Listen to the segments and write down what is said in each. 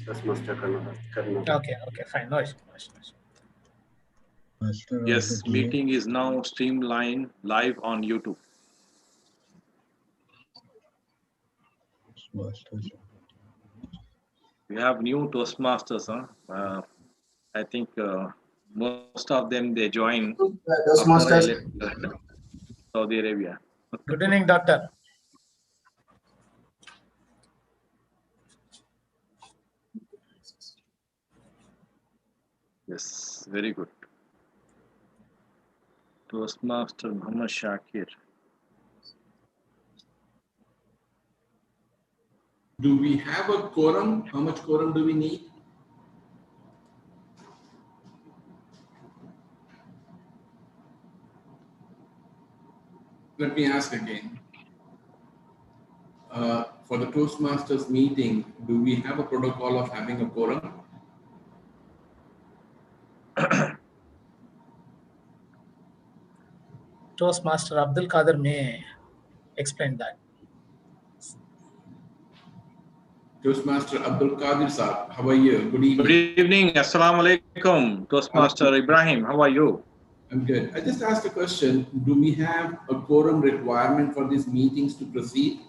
Toastmaster करना। Okay, fine. No issue. Yes, meeting is now streamlined live on YouTube. We have new Toastmasters, huh? I think most of them they join after I left Saudi Arabia. Good evening, doctor. Yes, very good. Toastmaster Muhammad Shakir. Do we have a quorum? How much quorum do we need? Let me ask again. For the Toastmasters meeting, do we have a protocol of having a quorum? Toastmaster Abdul Qadir may explain that. Toastmaster Abdul Qadir Saab, how are you? Good evening. Good evening. Assalamu alaikum. Toastmaster Ibrahim, how are you? I'm good. I just asked a question. Do we have a quorum requirement for these meetings to proceed?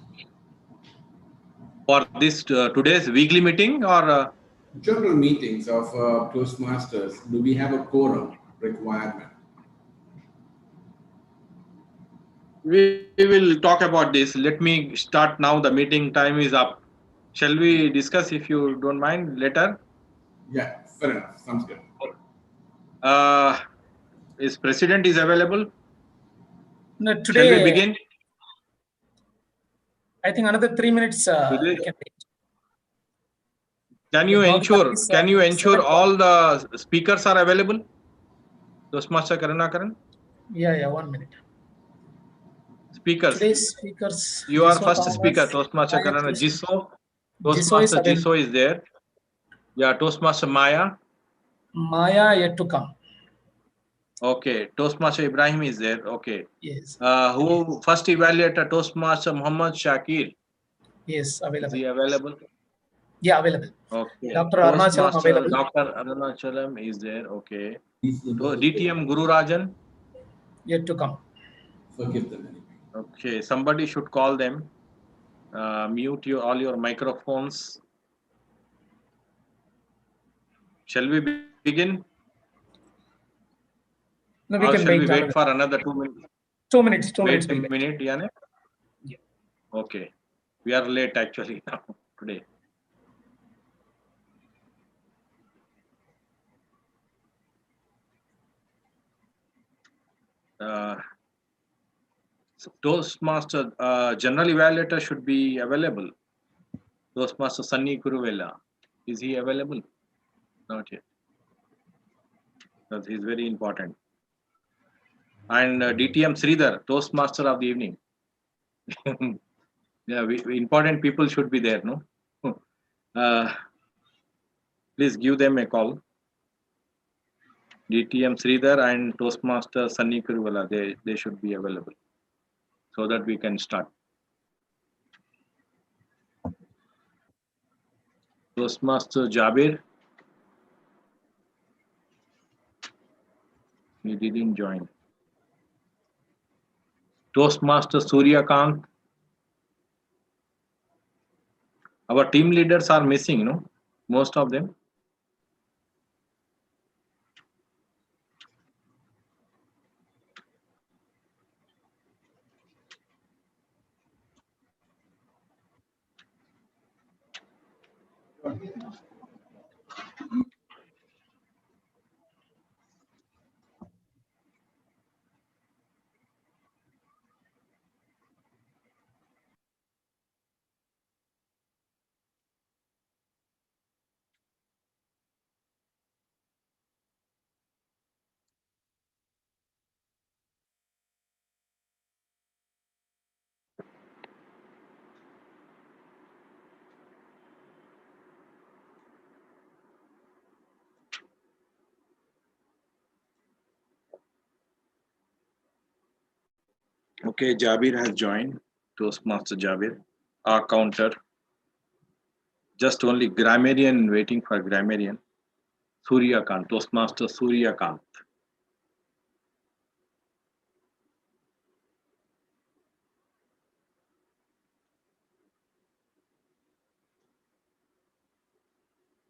For this today's weekly meeting or? General meetings of Toastmasters, do we have a quorum requirement? We will talk about this. Let me start now. The meeting time is up. Shall we discuss, if you don't mind, later? Yeah, fair enough. Sounds good. Is President is available? No, today, shall we begin? I think another 3 minutes. Today, can you ensure all the speakers are available? Toastmaster Karunakaran? Yeah, 1 minute. Speakers. Today's speakers. You are first speaker, Toastmaster Karana. Toastmaster Jiso is there. Yeah, Toastmaster Maya. Maya yet to come. Okay, Toastmaster Ibrahim is there. Okay. Yes. Who first evaluator? Toastmaster Muhammad Shakir. Yes, available. Is he available? Yeah, available. Okay. Dr. Arunachalam available. Dr. Arunachalam is there. Okay. DTM Guru Rajan. Yet to come. Forgive them anyway. Okay, somebody should call them. Mute all your microphones. Shall we begin? No, we or can shall we wait for another 2 minutes? 2 minutes. 2 minutes. Wait a minute, Yane? Yeah. Okay. We are late actually now today. So Toastmaster General Evaluator should be available. Toastmaster Sunny Kuruvella. Is he available? Not yet. Because he's very important. And DTM Sridhar, Toastmaster of the evening. Yeah, important people should be there, no? Please give them a call. DTM Sridhar and Toastmaster Sunny Kuruvella, they should be available so that we can start. Toastmaster Jabir. He didn't join. Toastmaster Surya Kant. Our team leaders are missing, no? Most of them. Okay, Jabir has joined. Toastmaster Jabir. Our counter. just only grammarian, waiting for grammarian. Suryakant, Toastmaster Suryakant.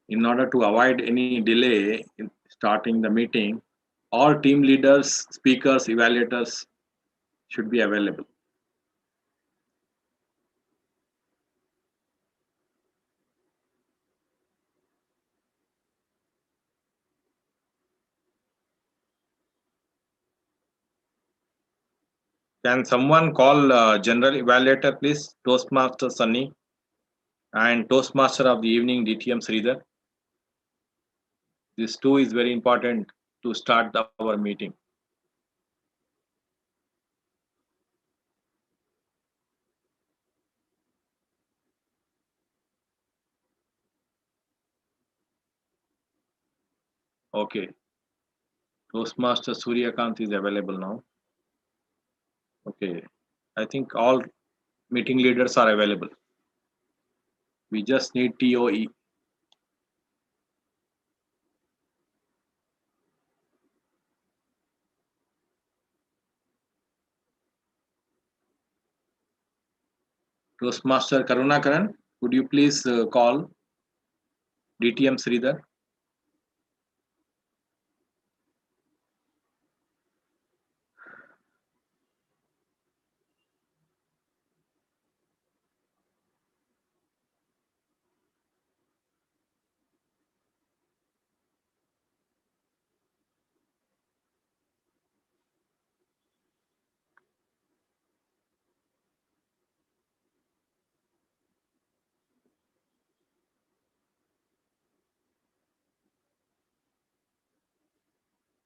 In order to avoid any delay in starting the meeting, all team leaders, speakers, evaluators should be available. Can someone call General Evaluator, please? Toastmaster Sunny and Toastmaster of the evening, DTM Sridhar. This two is very important to start our meeting. Okay. Toastmaster Suryakant is available now. Okay. I think all meeting leaders are available. We just need TOE. Toastmaster Karunakaran, would you please call DTM Sridhar?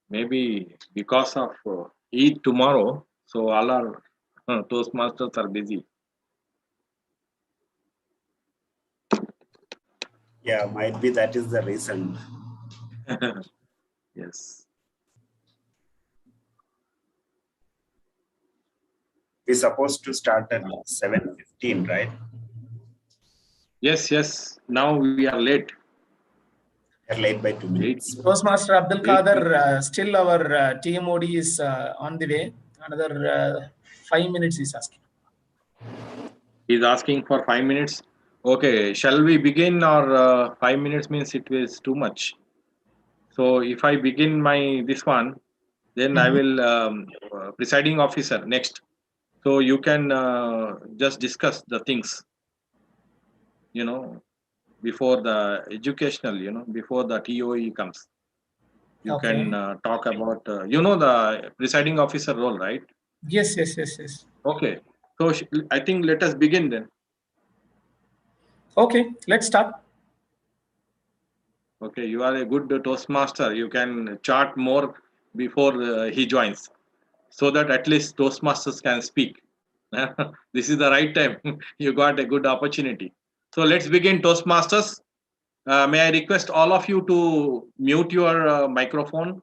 Maybe because of Eid tomorrow, so all our Toastmasters are busy. Yeah, might be that is the reason. Yes. We're supposed to start at 7:15, right? Yes, yes. Now we are late. We're late by 2 minutes. Toastmaster Abdul Qadir, still our TMOD is on the way. Another 5 minutes is asking. He's asking for 5 minutes. Okay, shall we begin, or 5 minutes means it is too much? So if I begin this one, then I will presiding officer next. So you can just discuss the things, before the educational, before the TOE comes. You can talk about, the presiding officer role, right? Yes. Okay. So I think let us begin then. Okay, let's start. Okay, you are a good Toastmaster. You can chart more before he joins, so that at least Toastmasters can speak. This is the right time. You got a good opportunity. So let's begin, Toastmasters. May I request all of you to mute your microphone?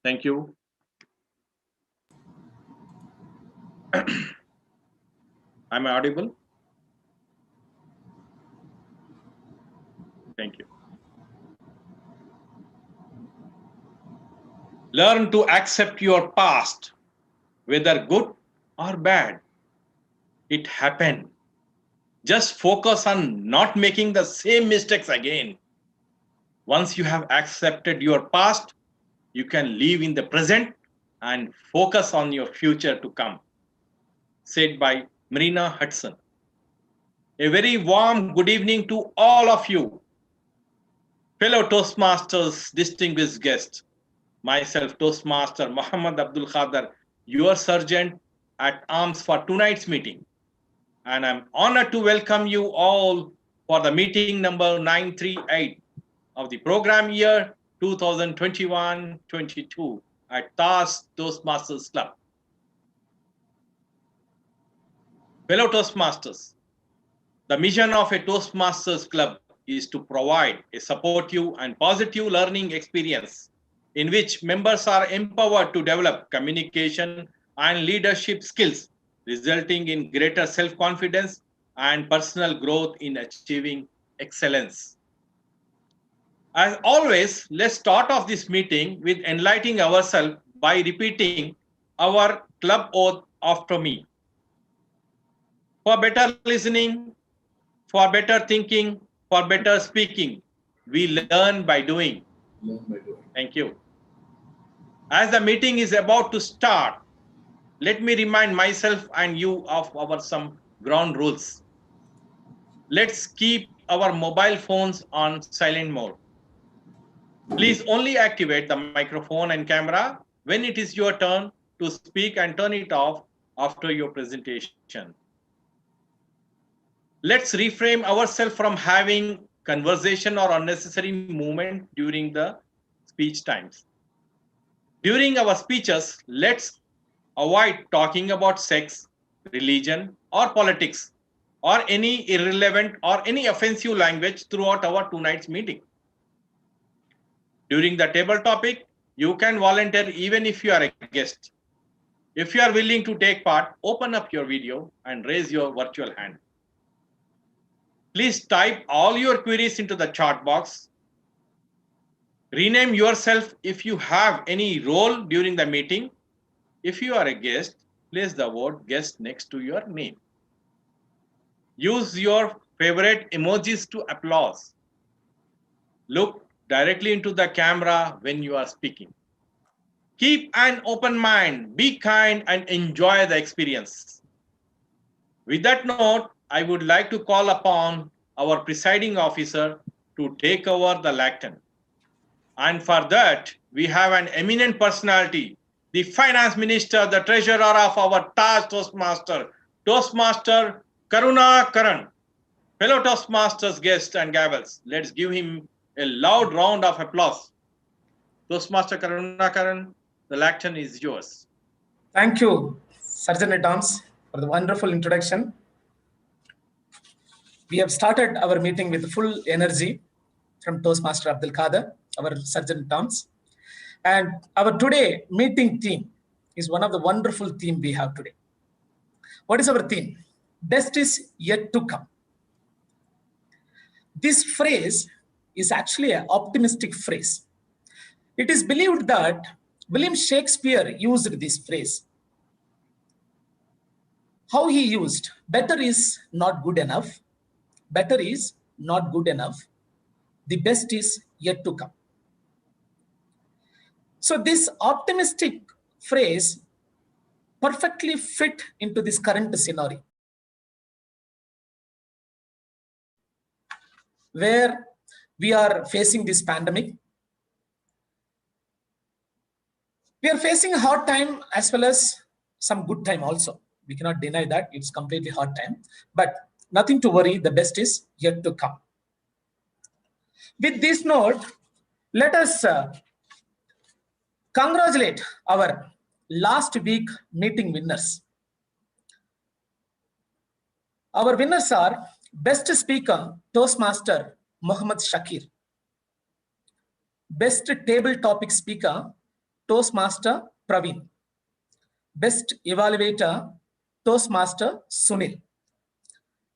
Thank you. Am I audible? Thank you. Learn to accept your past, whether good or bad. It happened. Just focus on not making the same mistakes again. Once you have accepted your past, you can live in the present and focus on your future to come. Said by Marina Hudson. A very warm good evening to all of you. Fellow Toastmasters, distinguished guests. Myself, Toastmaster Muhammad Abdul Qadir, your sergeant at arms for tonight's meeting. And I'm honored to welcome you all for the meeting number 938 of the program year 2021-22 at Taj Toastmasters Club. Fellow Toastmasters, the mission of a Toastmasters Club is to provide a supportive and positive learning experience in which members are empowered to develop communication and leadership skills, resulting in greater self-confidence and personal growth in achieving excellence. As always, let's start off this meeting with enlightening ourselves by repeating our club oath after me. For better listening, for better thinking, for better speaking, we learn by doing. Learn by doing. Thank you. As the meeting is about to start, let me remind myself and you of our some ground rules. Let's keep our mobile phones on silent mode. Please only activate the microphone and camera when it is your turn to speak and turn it off after your presentation. Let's reframe ourselves from having conversation or unnecessary movement during the speech times. During our speeches, let's avoid talking about sex, religion, or politics, or any irrelevant or any offensive language throughout our tonight's meeting. During the table topic, you can volunteer even if you are a guest. If you are willing to take part, open up your video and raise your virtual hand. Please type all your queries into the chat box. Rename yourself if you have any role during the meeting. If you are a guest, place the word guest next to your name. Use your favorite emojis to applause. Look directly into the camera when you are speaking. Keep an open mind, be kind, and enjoy the experience. With that note, I would like to call upon our presiding officer to take over the lectern. And for that, we have an eminent personality, the finance minister, the treasurer of our Taj Toastmaster, Toastmaster Karuna Karan. Fellow Toastmasters guests and gavels, let's give him a loud round of applause. Toastmaster Karuna Karan, the lectern is yours. Thank you, Sergeant at Arms, for the wonderful introduction. We have started our meeting with full energy from Toastmaster Abdul Kader, our Sergeant at Arms. And our today meeting theme is one of the wonderful themes we have today. What is our theme? Best is yet to come. This phrase is actually an optimistic phrase. It is believed that William Shakespeare used this phrase. How he used, better is not good enough. Better is not good enough. The best is yet to come. So this optimistic phrase perfectly fit into this current scenario, where we are facing this pandemic. We are facing a hard time as well as some good time also. We cannot deny that it's completely hard time, but nothing to worry. The best is yet to come. With this note, let us congratulate our last week meeting winners. Our winners are Best Speaker, Toastmaster Muhammad Shakir. Best Table Topic Speaker, Toastmaster Praveen. Best Evaluator, Toastmaster Sunil.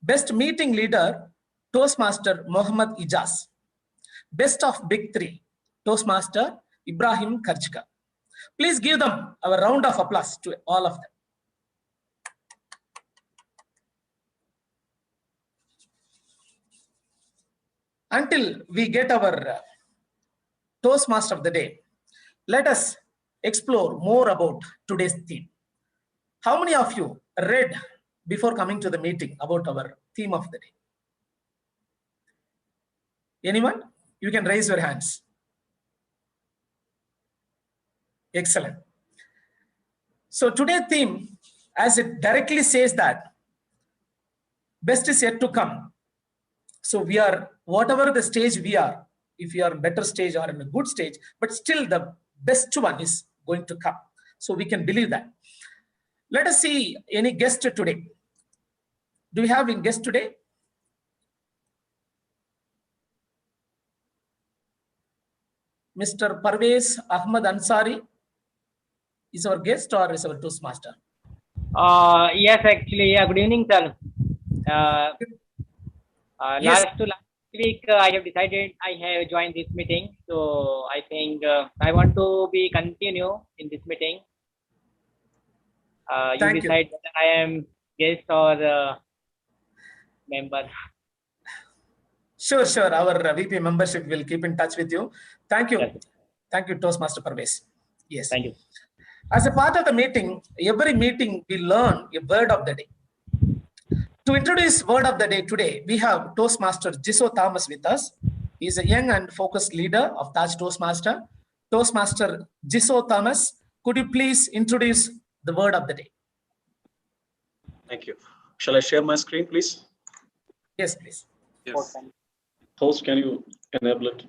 Best Meeting Leader, Toastmaster Muhammad Ijaz. Best of Big Three, Toastmaster Ibrahim Karchka. Please give them a round of applause to all of them. Until we get our Toastmaster of the day, let us explore more about today's theme. How many of you read before coming to the meeting about our theme of the day? Anyone? You can raise your hands. Excellent. So today's theme, as it directly says that best is yet to come. So we are, whatever the stage we are, if we are in better stage or in a good stage, but still the best one is going to come. So we can believe that. Let us see any guest today. Do we have any guest today? Mr. Parvez Ahmad Ansari is our guest or is our Toastmaster? Yes, actually, yeah. Good evening, sir. Uh, Yes. last week, I have decided I have joined this meeting. So I think I want to be continue in this meeting. You Thank you. decide whether I am guest or member. Sure, sure. Our VP membership will keep in touch with you. Thank you. Yes. Thank you, Toastmaster Parvez. Yes. Thank you. As a part of the meeting, every meeting we learn a word of the day. To introduce word of the day today, we have Toastmaster Jiso Thomas with us. He is a young and focused leader of Taj Toastmaster. Toastmaster Jiso Thomas, could you please introduce the word of the day? Thank you. Shall I share my screen, please? Yes, please. Yes. Host, can you enable it?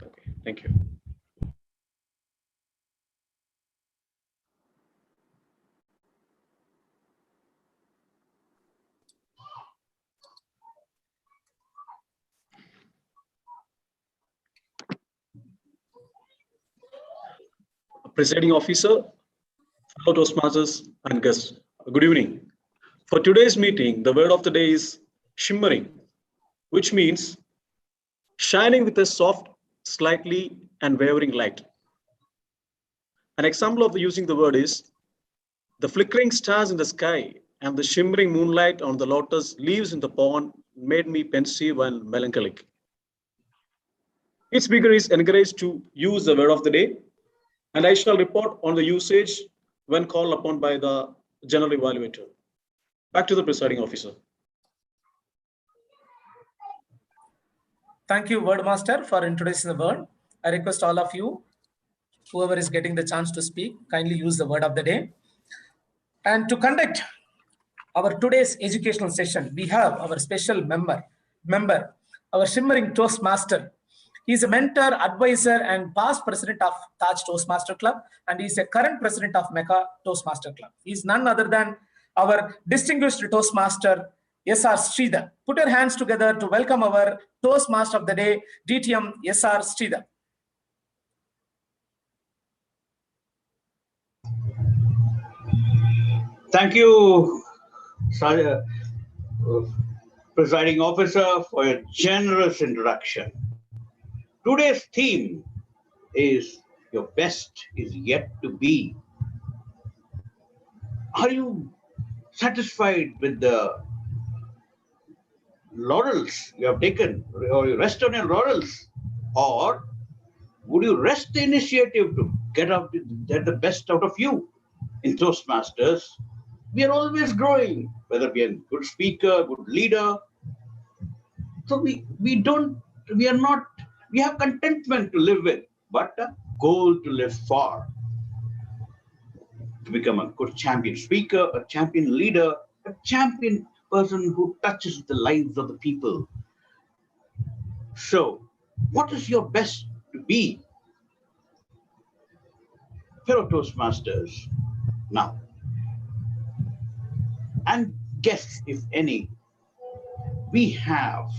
Okay, thank you. Presiding officer, fellow Toastmasters, and guests, good evening. For today's meeting, the word of the day is shimmering, which means shining with a soft, slightly, and wavering light. An example of using the word is the flickering stars in the sky and the shimmering moonlight on the lotus leaves in the pond made me pensive and melancholic. Each speaker is encouraged to use the word of the day, and I shall report on the usage when called upon by the general evaluator. Back to the presiding officer. Thank you, Wordmaster, for introducing the word. I request all of you, whoever is getting the chance to speak, kindly use the word of the day. And to conduct our today's educational session, we have our special member, our shimmering Toastmaster. He is a mentor, advisor, and past president of Taj Toastmaster Club, and he is a current president of Mecca Toastmaster Club. He is none other than our distinguished Toastmaster, S.R. Sridhar. Put your hands together to welcome our Toastmaster of the day, DTM S.R. Sridhar. Thank you, Presiding Officer, for a generous introduction. Today's theme is your best is yet to be. Are you satisfied with the laurels you have taken, or you rest on your laurels? Or would you rest the initiative to get the best out of you? In Toastmasters, we are always growing, whether we are a good speaker, good leader. So we have contentment to live with, but a goal to live for. To become a good champion speaker, a champion leader, a champion person who touches the lives of the people. So, what is your best to be? Fellow Toastmasters, now, and guests, if any, we have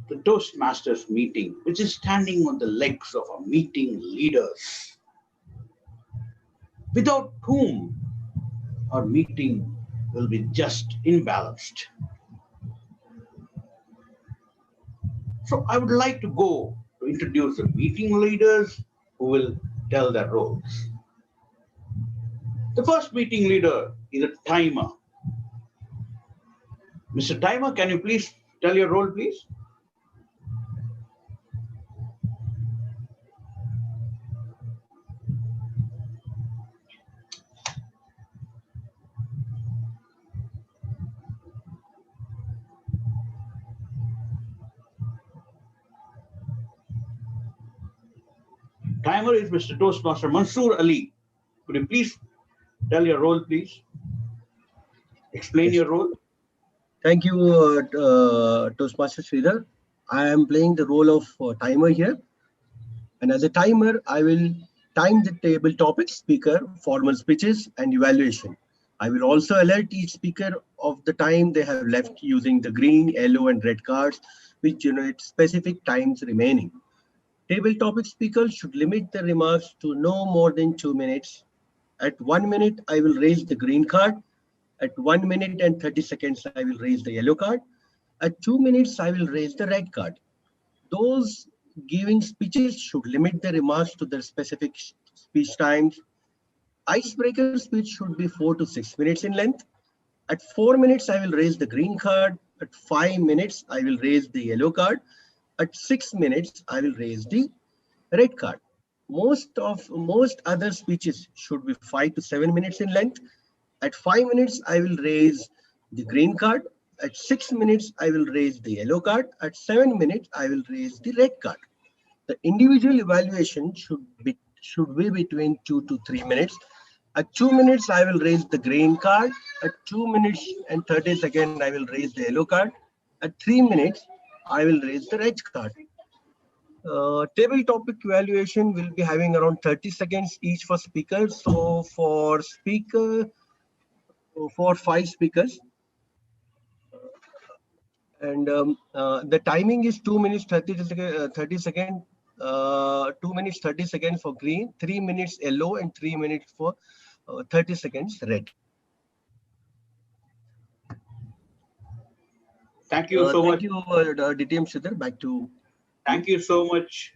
the Toastmasters meeting, which is standing on the legs of our meeting leaders, without whom our meeting will be just imbalanced. So I would like to go to introduce the meeting leaders who will tell their roles. The first meeting leader is a timer. Mr. Timer, can you please tell your role, please? Timer is Mr. Toastmaster Mansoor Ali. Could you please tell your role, please? Explain your role. Thank you, Toastmaster Sridhar. I am playing the role of timer here. And as a timer, I will time the table topics, speaker, formal speeches, and evaluation. I will also alert each speaker of the time they have left using the green, yellow, and red cards, which generate specific times remaining. Table topic speakers should limit their remarks to no more than 2 minutes. At 1 minute, I will raise the green card. At 1 minute and 30 seconds, I will raise the yellow card. At 2 minutes, I will raise the red card. Those giving speeches should limit their remarks to their specific speech times. Icebreaker speech should be 4 to 6 minutes in length. At 4 minutes, I will raise the green card. At 5 minutes, I will raise the yellow card. At 6 minutes, I will raise the red card. Most other speeches should be 5 to 7 minutes in length. At 5 minutes, I will raise the green card. At 6 minutes, I will raise the yellow card. At 7 minutes, I will raise the red card. The individual evaluation should be between 2 to 3 minutes. At 2 minutes, I will raise the green card. At 2 minutes and 30 seconds, I will raise the yellow card. At 3 minutes, I will raise the red card. Table topic evaluation will be having around 30 seconds each for speakers. So for 5 speakers, and the timing is 2 minutes 30 seconds. 2 minutes 30 seconds for green, 3 minutes yellow, and 3 minutes for 30 seconds red. Thank you so much. Thank you, DTM Shridhar. Back to. Thank you so much,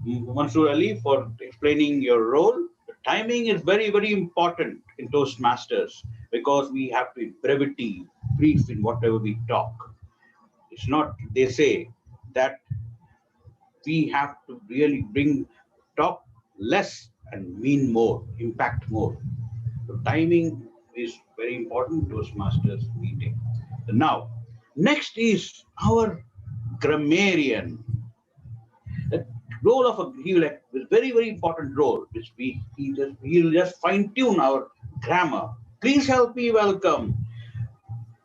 Mansoor Ali, for explaining your role. The timing is very, very important in Toastmasters because we have to be brevity, brief in whatever we talk. It's not, they say that we have to really talk less and mean more, impact more. So timing is very important to Toastmasters meeting. Now, next is our grammarian. The role of a very, very important role, which he'll just fine-tune our grammar. Please help me welcome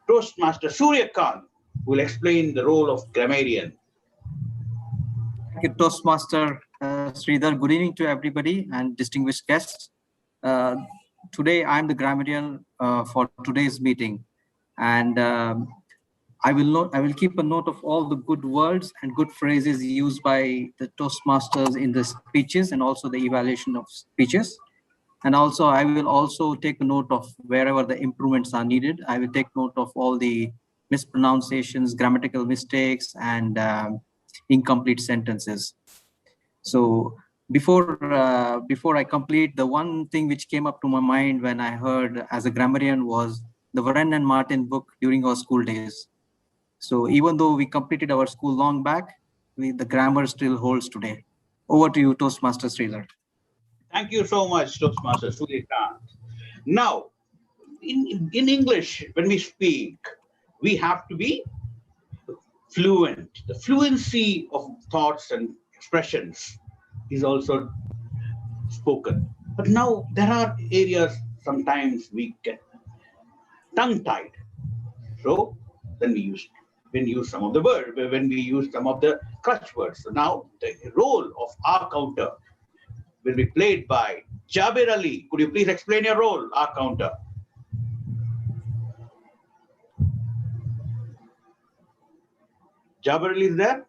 Toastmaster Surya Khan, who will explain the role of grammarian. Thank you, Toastmaster Sridhar. Good evening to everybody and distinguished guests. Today, I'm the grammarian for today's meeting, and I will keep a note of all the good words and good phrases used by the Toastmasters in the speeches and also the evaluation of speeches. And also, I will also take a note of wherever the improvements are needed. I will take note of all the mispronunciations, grammatical mistakes, and incomplete sentences. So before I complete, the one thing which came up to my mind when I heard as a grammarian was the Warren and Martin book during our school days. So even though we completed our school long back, the grammar still holds today. Over to you, Toastmaster Sridhar. Thank you so much, Toastmaster Surya Khan. Now, in English, when we speak, we have to be fluent. The fluency of thoughts and expressions is also spoken. But now there are areas sometimes we get tongue-tied. So then we use some of the word, when we use some of the crutch words. So now the role of our counter will be played by Jabir Ali. Could you please explain your role, our counter? Jabir Ali is there?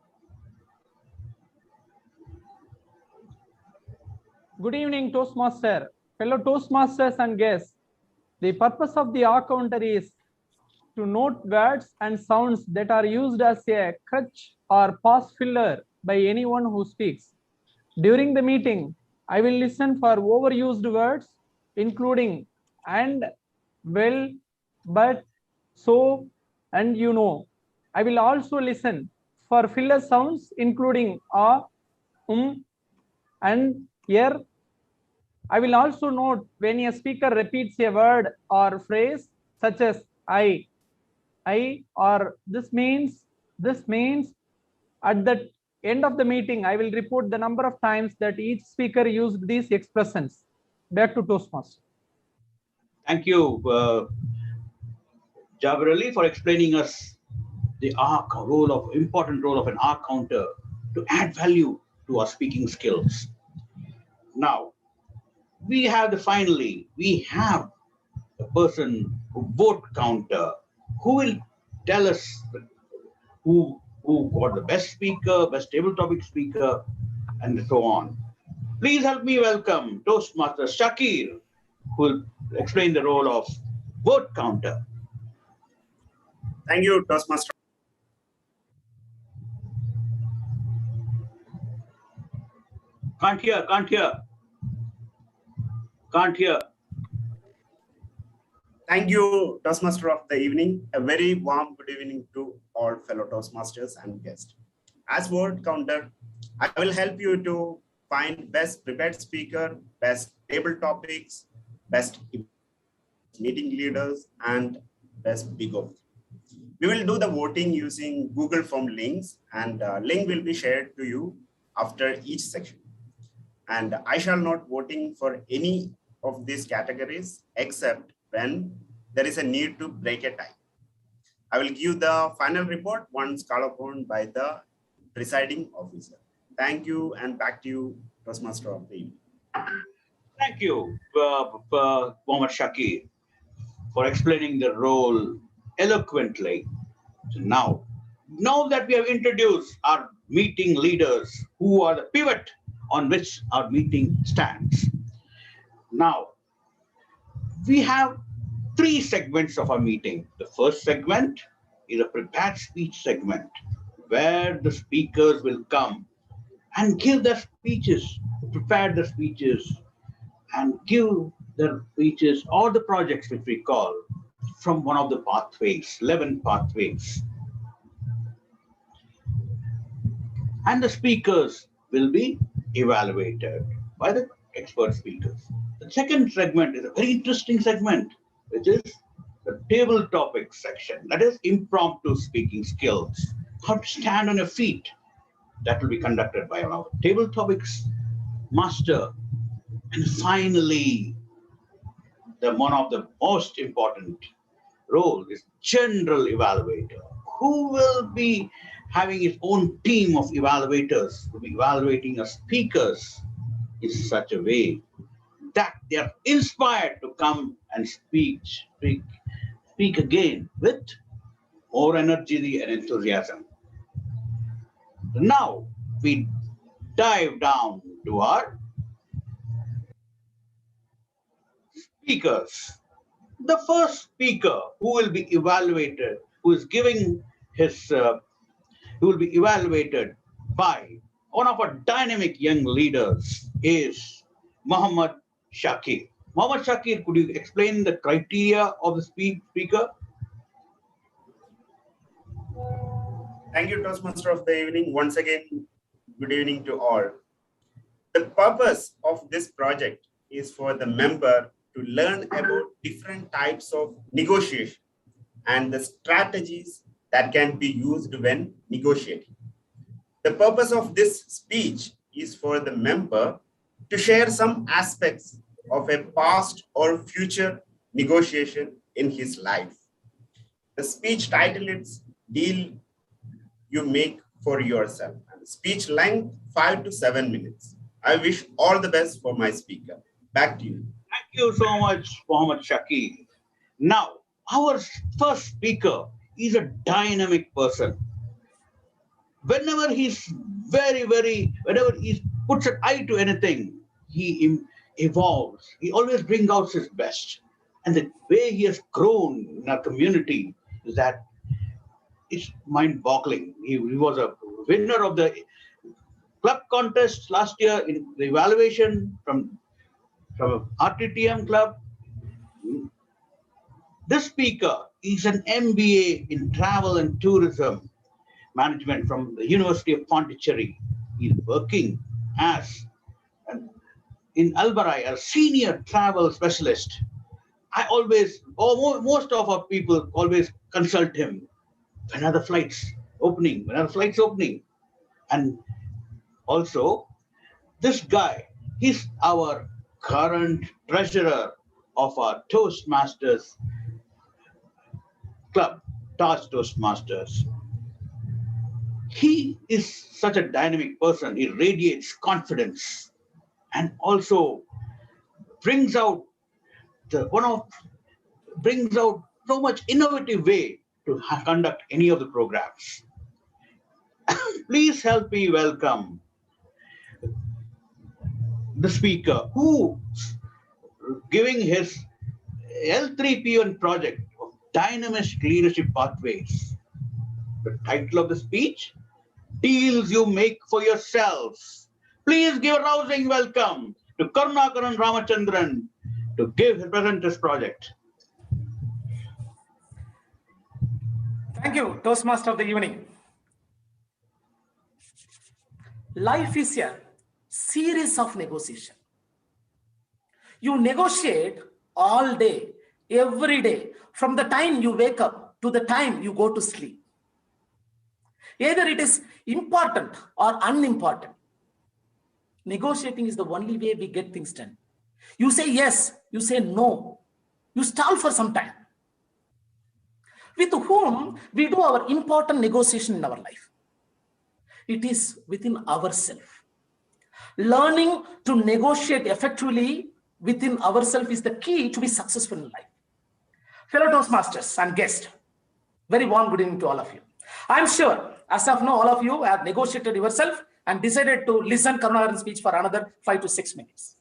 Good evening, Toastmaster. Fellow Toastmasters and guests. The purpose of the R counter is to note words and sounds that are used as a crutch or pause filler by anyone who speaks. During the meeting, I will listen for overused words, including and, well, but, so, and you know. I will also listen for filler sounds, including and, here. I will also note when a speaker repeats a word or phrase such as I, or this means. At the end of the meeting, I will report the number of times that each speaker used these expressions. Back to Toastmaster. Thank you, Jabir Ali, for explaining us the important role of an R counter to add value to our speaking skills. Now, we have a person, a vote counter, who will tell us who got the best speaker, best table topic speaker, and so on. Please help me welcome Toastmaster Shakir, who will explain the role of vote counter. Thank you, Toastmaster. Can't hear. Thank you, Toastmaster of the evening. A very warm good evening to all fellow Toastmasters and guests. As word counter, I will help you to find best prepared speaker, best table topics, best meeting leaders, and best big of. We will do the voting using Google Form links, and link will be shared to you after each section. And I shall not voting for any of these categories except when there is a need to break a tie. I will give the final report once called upon by the presiding officer. Thank you, and back to you, Toastmaster of the evening. Thank you, Mohammad Shakir, for explaining the role eloquently. So now that we have introduced our meeting leaders, who are the pivot on which our meeting stands, now we have 3 segments of our meeting. The first segment is a prepared speech segment, where the speakers will come and give their speeches, prepare the speeches, and give their speeches or the projects which we call from one of the pathways, 11 pathways. And the speakers will be evaluated by the expert speakers. The second segment is a very interesting segment, which is the table topic section. That is impromptu speaking skills. How to stand on your feet. That will be conducted by our table topics master. And finally, one of the most important role is general evaluator, who will be having his own team of evaluators, who will be evaluating our speakers in such a way that they are inspired to come and speak again with more energy and enthusiasm. Now we dive down to our speakers. The first speaker who will be evaluated, who is giving his, who will be evaluated by one of our dynamic young leaders is Mohammad Shakir. Mohammad Shakir, could you explain the criteria of the speaker? Thank you, Toastmaster of the evening. Once again, good evening to all. The purpose of this project is for the member to learn about different types of negotiation and the strategies that can be used when negotiating. The purpose of this speech is for the member to share some aspects of a past or future negotiation in his life. The speech title is Deal You Make for Yourself. And speech length 5 to 7 minutes. I wish all the best for my speaker. Back to you. Thank you so much, Mohammad Shakir. Now, our first speaker is a dynamic person. Whenever he's whenever he puts an eye to anything, he evolves. He always brings out his best. And the way he has grown in our community is that it's mind-boggling. He was a winner of the club contest last year in the evaluation from RTTM club. This speaker is an MBA in travel and tourism management from the University of Pondicherry. He's working as in Albarai, a senior travel specialist. I always, most of our people always consult him. When are the flights opening? And also, this guy, he's our current treasurer of our Toastmasters club, Taj Toastmasters. He is such a dynamic person. He radiates confidence and also brings out one of brings out so much innovative way to conduct any of the programs. Please help me welcome the speaker who giving his L3P1 project of Dynamic Leadership Pathways. The title of the speech, Deals You Make for Yourselves. Please give a rousing welcome to Karunakaran Ramachandran to present this project. Thank you, Toastmaster of the evening. Life is a series of negotiation. You negotiate all day, every day, from the time you wake up to the time you go to sleep. Either it is important or unimportant. Negotiating is the only way we get things done. You say yes, you say no. You stall for some time. With whom we do our important negotiation in our life? It is within ourselves. Learning to negotiate effectively within ourselves is the key to be successful in life. Fellow Toastmasters and guests, very warm good evening to all of you. I'm sure, as of now, all of you have negotiated yourself and decided to listen Karunakaran's speech for another 5 to 6 minutes.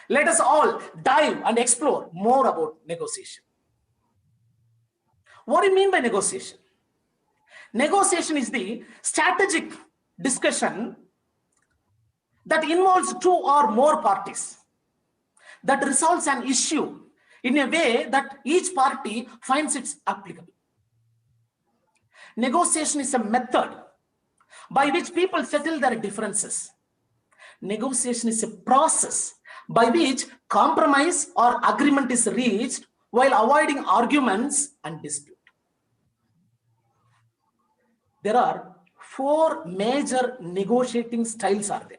Let us all dive and explore more about negotiation. What do you mean by negotiation? Negotiation is the strategic discussion that involves 2 or more parties, that resolves an issue in a way that each party finds it applicable. Negotiation is a method by which people settle their differences. Negotiation is a process by which compromise or agreement is reached while avoiding arguments and dispute. There are 4 major negotiating styles are there,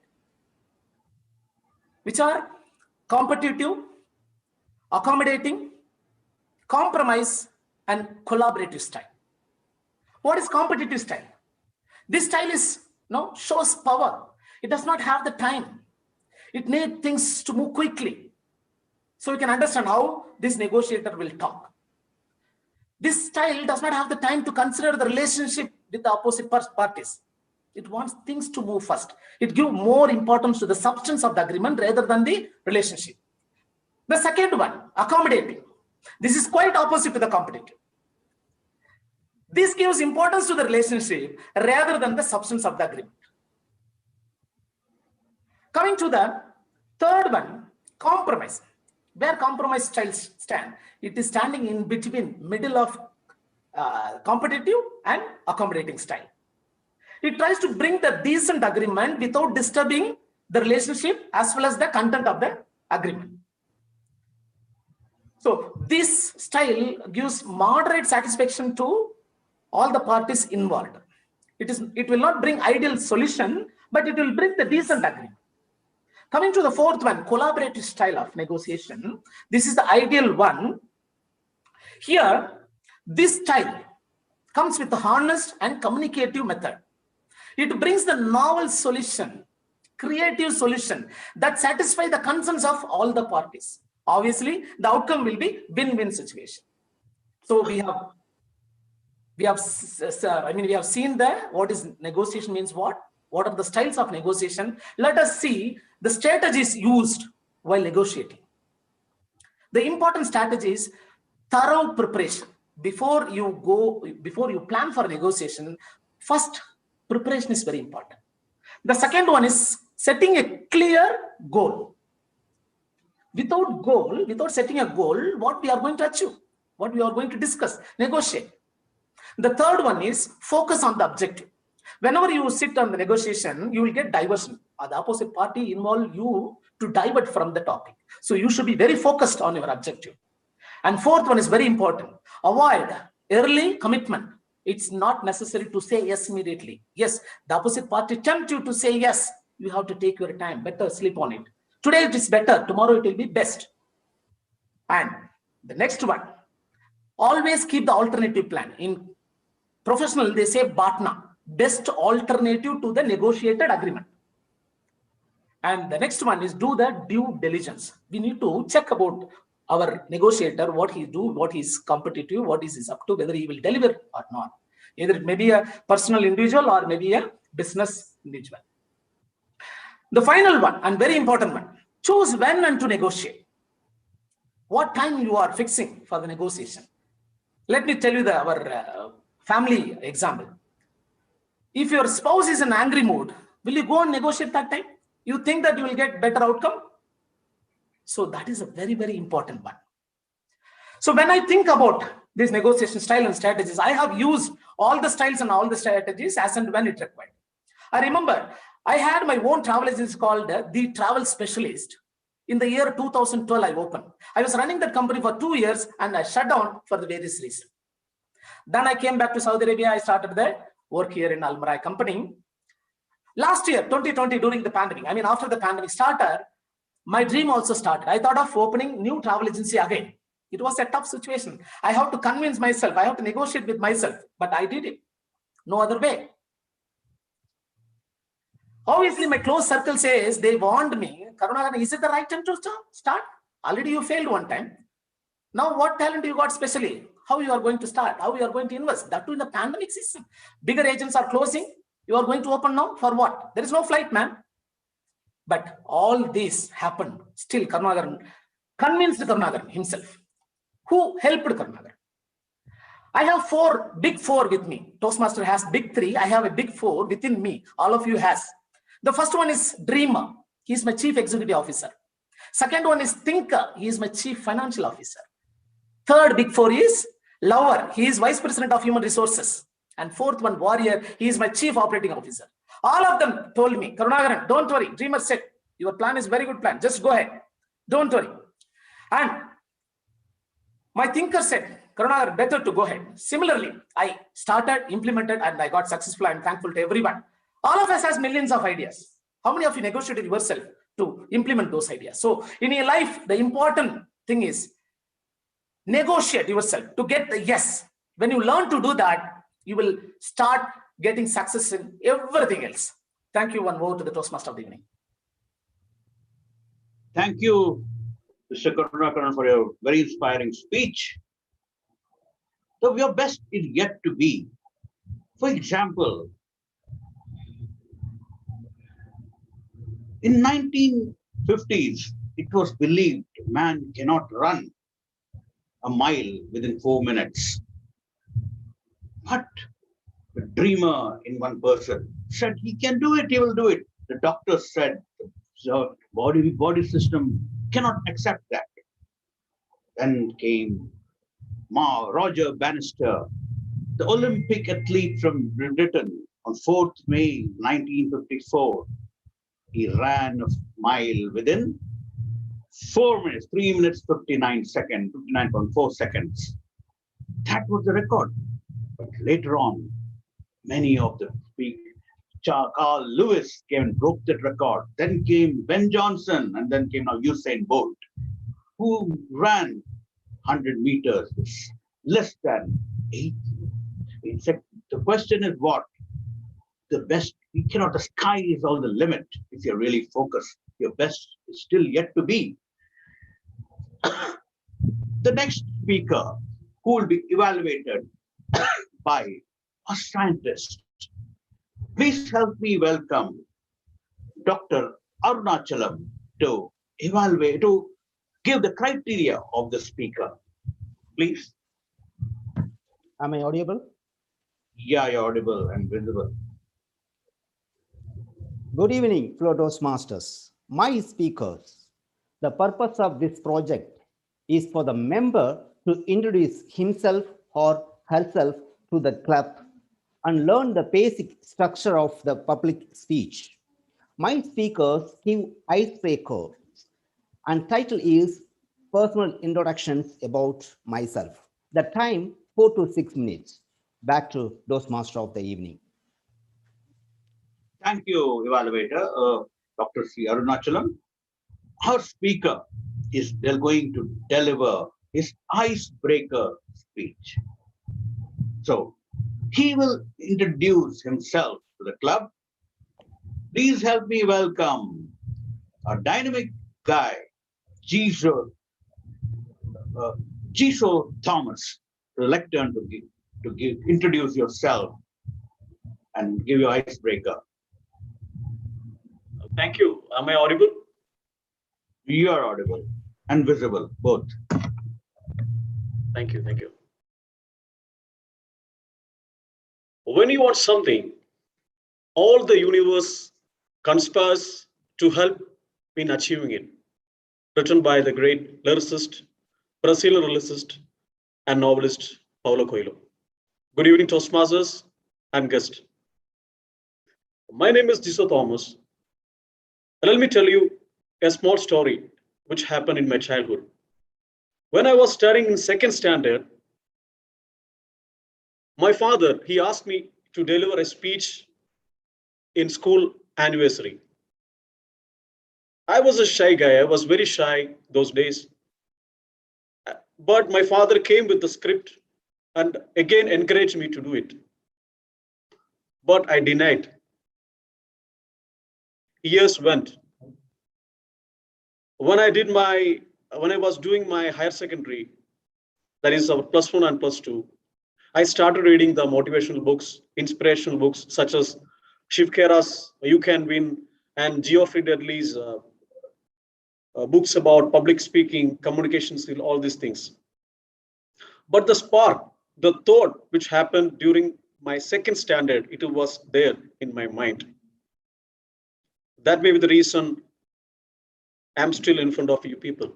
which are competitive, accommodating, compromise, and collaborative style. What is competitive style? This style is shows power. It does not have the time. It needs things to move quickly. So you can understand how this negotiator will talk. This style does not have the time to consider the relationship with the opposite parties. It wants things to move fast. It gives more importance to the substance of the agreement rather than the relationship. The second one, accommodating. This is quite opposite to the competitive. This gives importance to the relationship rather than the substance of the agreement. Coming to the third one, compromise. Where compromise styles stand? It is standing in between, middle of competitive and accommodating style. It tries to bring the decent agreement without disturbing the relationship as well as the content of the agreement. So this style gives moderate satisfaction to all the parties involved. It will not bring ideal solution, but it will bring the decent agreement. Coming to the fourth one, collaborative style of negotiation. This is the ideal one. Here, this style comes with the honest and communicative method. It brings the novel solution, creative solution that satisfies the concerns of all the parties. Obviously, the outcome will be win-win situation. So we have seen what is negotiation means what are the styles of negotiation. Let us see the strategies used while negotiating. The important strategy is thorough preparation. Before you plan for negotiation, first preparation is very important. The second one is setting a clear goal. Without setting a goal, what we are going to achieve, what we are going to discuss, negotiate. The third one is focus on the objective. Whenever you sit on the negotiation, you will get diversion. The opposite party involve you to divert from the topic. So you should be very focused on your objective. And fourth one is very important. Avoid early commitment. It's not necessary to say yes immediately. Yes, the opposite party tempt you to say yes. You have to take your time. Better sleep on it. Today it is better. Tomorrow it will be best. And the next one, always keep the alternative plan. In professional, they say BATNA, best alternative to the negotiated agreement. And the next one is do the due diligence. We need to check about our negotiator, what he do, what he's competitive, what is he up to, whether he will deliver or not. Either it may be a personal individual or maybe a business individual. The final one and very important one, choose when and to negotiate. What time you are fixing for the negotiation. Let me tell you our family example. If your spouse is in angry mood, will you go and negotiate that time? You think that you will get better outcome? So that is a very, very important one. So when I think about this negotiation style and strategies, I have used all the styles and all the strategies as and when it required. I remember I had my own travel agency called The Travel Specialist. In the year 2012, I opened. I was running that company for 2 years and I shut down for the various reasons. Then I came back to Saudi Arabia. I started the work here in Almarai company. Last year, 2020, during the pandemic, I mean, after the pandemic started, my dream also started. I thought of opening new travel agency again. It was a tough situation. I have to convince myself. I have to negotiate with myself, but I did it. No other way. Obviously, my close circle says, they warned me, Karunakaran, is it the right time to start? Already you failed one time. Now what talent you got specially? How you are going to start? How you are going to invest? That too in the pandemic system. Bigger agents are closing. You are going to open now for what? There is no flight, man. But all this happened. Still, Karunakaran convinced Karunakaran himself. Who helped Karunakaran? I have big four with me. Toastmaster has big three. I have a big four within me. All of you has. The first one is dreamer. He is my chief executive officer. Second one is thinker. He is my chief financial officer. Third big four is lover. He is vice president of human resources. And fourth one, warrior. He is my chief operating officer. All of them told me, Karunakaran, don't worry. Dreamer said, your plan is very good plan. Just go ahead. Don't worry. And my thinker said, Karunakaran, better to go ahead. Similarly, I started, implemented, and I got successful. I'm thankful to everyone. All of us has millions of ideas. How many of you negotiated yourself to implement those ideas? So in your life, the important thing is negotiate yourself to get the yes. When you learn to do that, you will start getting success in everything else. Thank you. One more to the Toastmaster of the evening. Thank you, Mr. Karunakaran, for your very inspiring speech. So your best is yet to be. For example, in 1950s, it was believed man cannot run a mile within 4 minutes. But the dreamer in one person said he can do it, he will do it. The doctors said the body system cannot accept that. Then came Roger Bannister, the Olympic athlete from Britain, on 4th May 1954. He ran a mile within 4 minutes, 3 minutes, 59 seconds, 59.4 seconds. That was the record. But later on, many of the speakers, Carl Lewis came and broke that record. Then came Ben Johnson, and then came now Usain Bolt, who ran 100 meters, less than 8 seconds. The question is what? The best, the sky is all the limit if you're really focused. Your best is still yet to be. The next speaker, who will be evaluated by a scientist. Please help me welcome Dr. Arunachalam to evaluate, to give the criteria of the speaker. Please. Am I audible? Yeah, you're audible and visible. Good evening, fellow Toastmasters. My speakers, the purpose of this project is for the member to introduce himself or herself to the club and learn the basic structure of the public speech. My speakers give icebreakers, and title is personal introductions about myself. The time 4 to 6 minutes. Back to Toastmaster of the evening. Thank you, evaluator, Dr. C. Arunachalam. Our speaker is going to deliver his icebreaker speech. So he will introduce himself to the club. Please help me welcome a dynamic guy, Jesus. Jiso Thomas, the lectern to introduce yourself and give your icebreaker. Thank you. Am I audible? You are audible and visible, both. Thank you. Thank you. When you want something, all the universe conspires to help in achieving it. Written by the great lyricist, Brazilian lyricist, and novelist Paulo Coelho. Good evening, Toastmasters and guests. My name is Jiso Thomas. Let me tell you a small story which happened in my childhood. When I was studying in second standard, my father, he asked me to deliver a speech in school anniversary. I was a shy guy. I was very shy those days. But my father came with the script and again encouraged me to do it. But I denied. Years went. When I was doing my higher secondary, that is our +1 and +2, I started reading the motivational books, inspirational books such as Shiv Khera's You Can Win and Geoffrey Dudley's books about public speaking, communication skill, all these things. But the spark, the thought which happened during my second standard, it was there in my mind. That may be the reason I'm still in front of you people.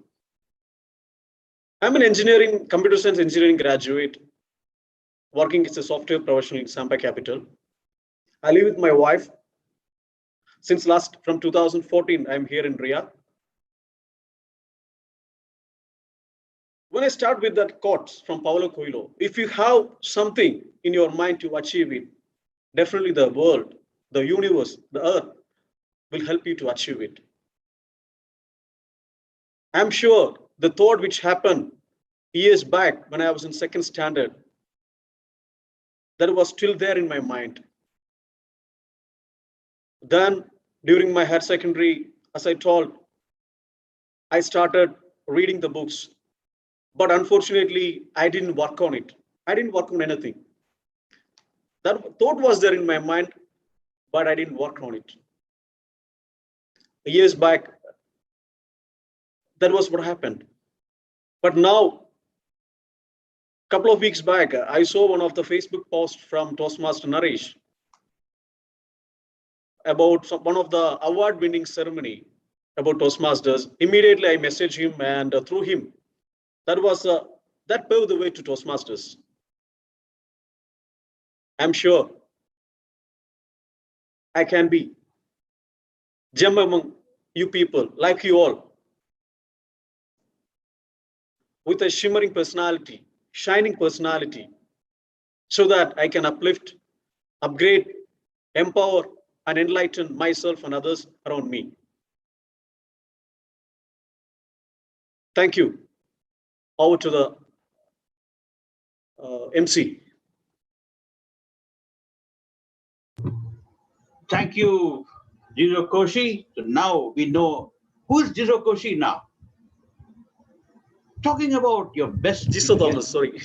I'm an engineering, computer science engineering graduate, working as a software professional in Sampa Capital. I live with my wife. From 2014, I'm here in Riyadh. When I start with that quote from Paulo Coelho, if you have something in your mind to achieve it, definitely the world, the universe, the earth will help you to achieve it. I'm sure the thought which happened years back when I was in second standard, that was still there in my mind. Then during my higher secondary, as I told, I started reading the books. But unfortunately, I didn't work on it. I didn't work on anything. That thought was there in my mind, but I didn't work on it. Years back, that was what happened. But now, a couple of weeks back, I saw one of the Facebook posts from Toastmaster Naresh about one of the award-winning ceremony about Toastmasters. Immediately, I messaged him, and through him, that paved the way to Toastmasters. I'm sure I can be gem among you people, like you all, with a shimmering personality, shining personality, so that I can uplift, upgrade, empower, and enlighten myself and others around me. Thank you. Over to the MC. Thank you, Jiso Koshi. So now we know who is Jiso Koshi now. Talking about your best. Jiso Thomas, sorry.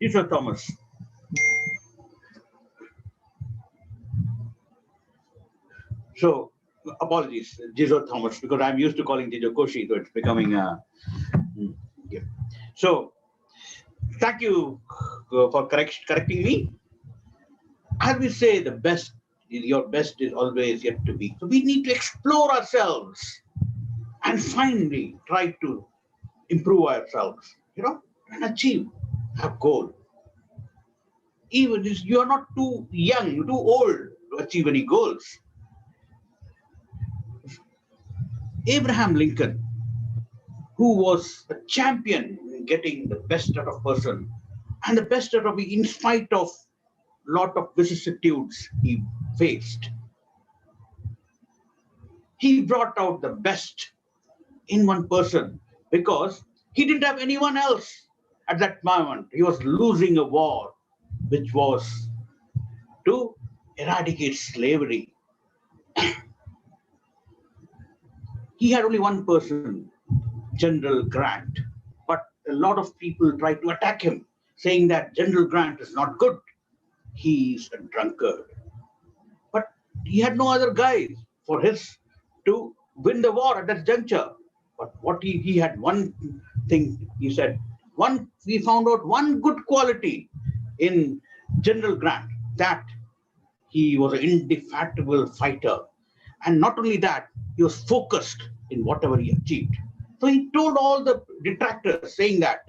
Jiso Thomas. So apologies, Jiso Thomas, because I'm used to calling Jiso Koshi, so it's becoming yeah. So thank you for correcting me. As we say, your best is always yet to be. So we need to explore ourselves and finally try to improve ourselves, and achieve a goal. Even if you are not too young, too old to achieve any goals. Abraham Lincoln, who was a champion in getting the best out of person and the best out of me in spite of lot of vicissitudes he faced. He brought out the best in one person because he didn't have anyone else at that moment. He was losing a war, which was to eradicate slavery. He had only one person, General Grant, but a lot of people tried to attack him, saying that General Grant is not good. He's a drunkard. But he had no other guys for his to win the war at that juncture. But what he had one thing, he said, we found out one good quality in General Grant, that he was an indefatigable fighter. And not only that, he was focused in whatever he achieved. So he told all the detractors, saying that,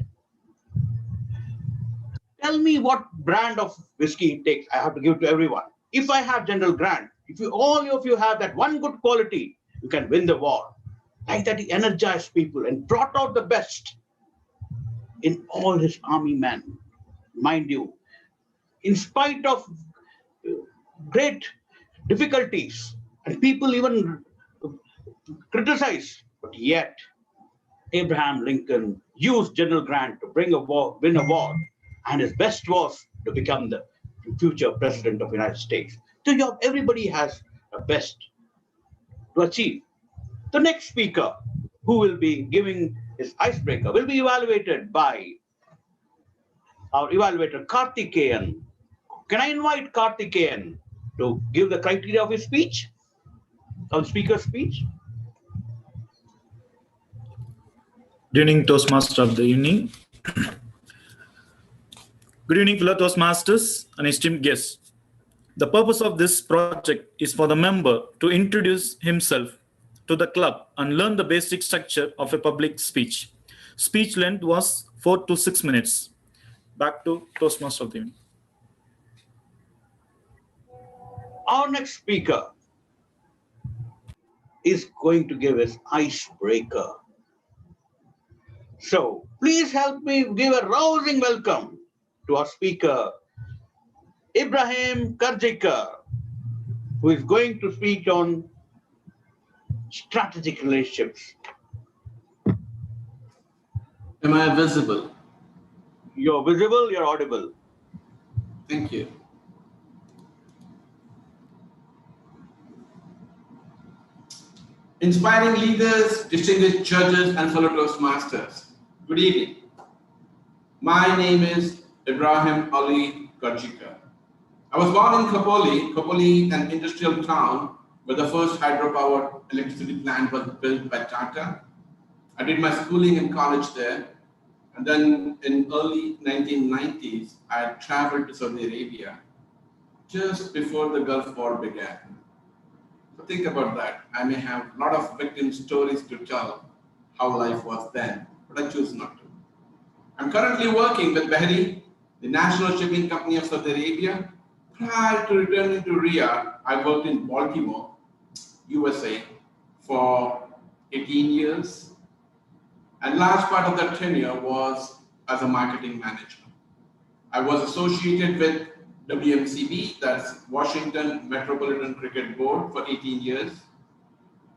tell me what brand of whiskey it takes. I have to give it to everyone. If I have General Grant, if all of you have that one good quality, you can win the war. Like that, he energized people and brought out the best in all his army men. Mind you, in spite of great difficulties, and people even criticize, but yet Abraham Lincoln used General Grant to win a war, and his best was to become the future president of the United States. So everybody has a best to achieve. The next speaker, who will be giving his icebreaker, will be evaluated by our evaluator, Karthikeyan. Can I invite Karthikeyan to give the criteria of his speech, of the speaker's speech? Good evening, Toastmaster of the evening. Good evening, fellow Toastmasters and esteemed guests. The purpose of this project is for the member to introduce himself to the club and learn the basic structure of a public speech. Speech length was 4 to 6 minutes. Back to Toastmaster of the evening. Our next speaker is going to give his icebreaker. So please help me give a rousing welcome to our speaker, Ibrahim Karjikar, who is going to speak on strategic relationships. Am I visible? You're visible, you're audible. Thank you. Inspiring leaders, distinguished judges, and fellow Toastmasters, good evening. My name is Ibrahim Ali Karjikar. I was born in Khopoli, an industrial town where the first hydropower electricity plant was built by Tata. I did my schooling and college there. And then in early 1990s, I traveled to Saudi Arabia just before the Gulf War began. So think about that. I may have a lot of victim stories to tell how life was then, but I choose not to. I'm currently working with Bahri, the national shipping company of Saudi Arabia. Prior to returning to Riyadh, I worked in Baltimore, USA for 18 years. And large part of that tenure was as a marketing manager. I was associated with WMCB, that's Washington Metropolitan Cricket Board, for 18 years.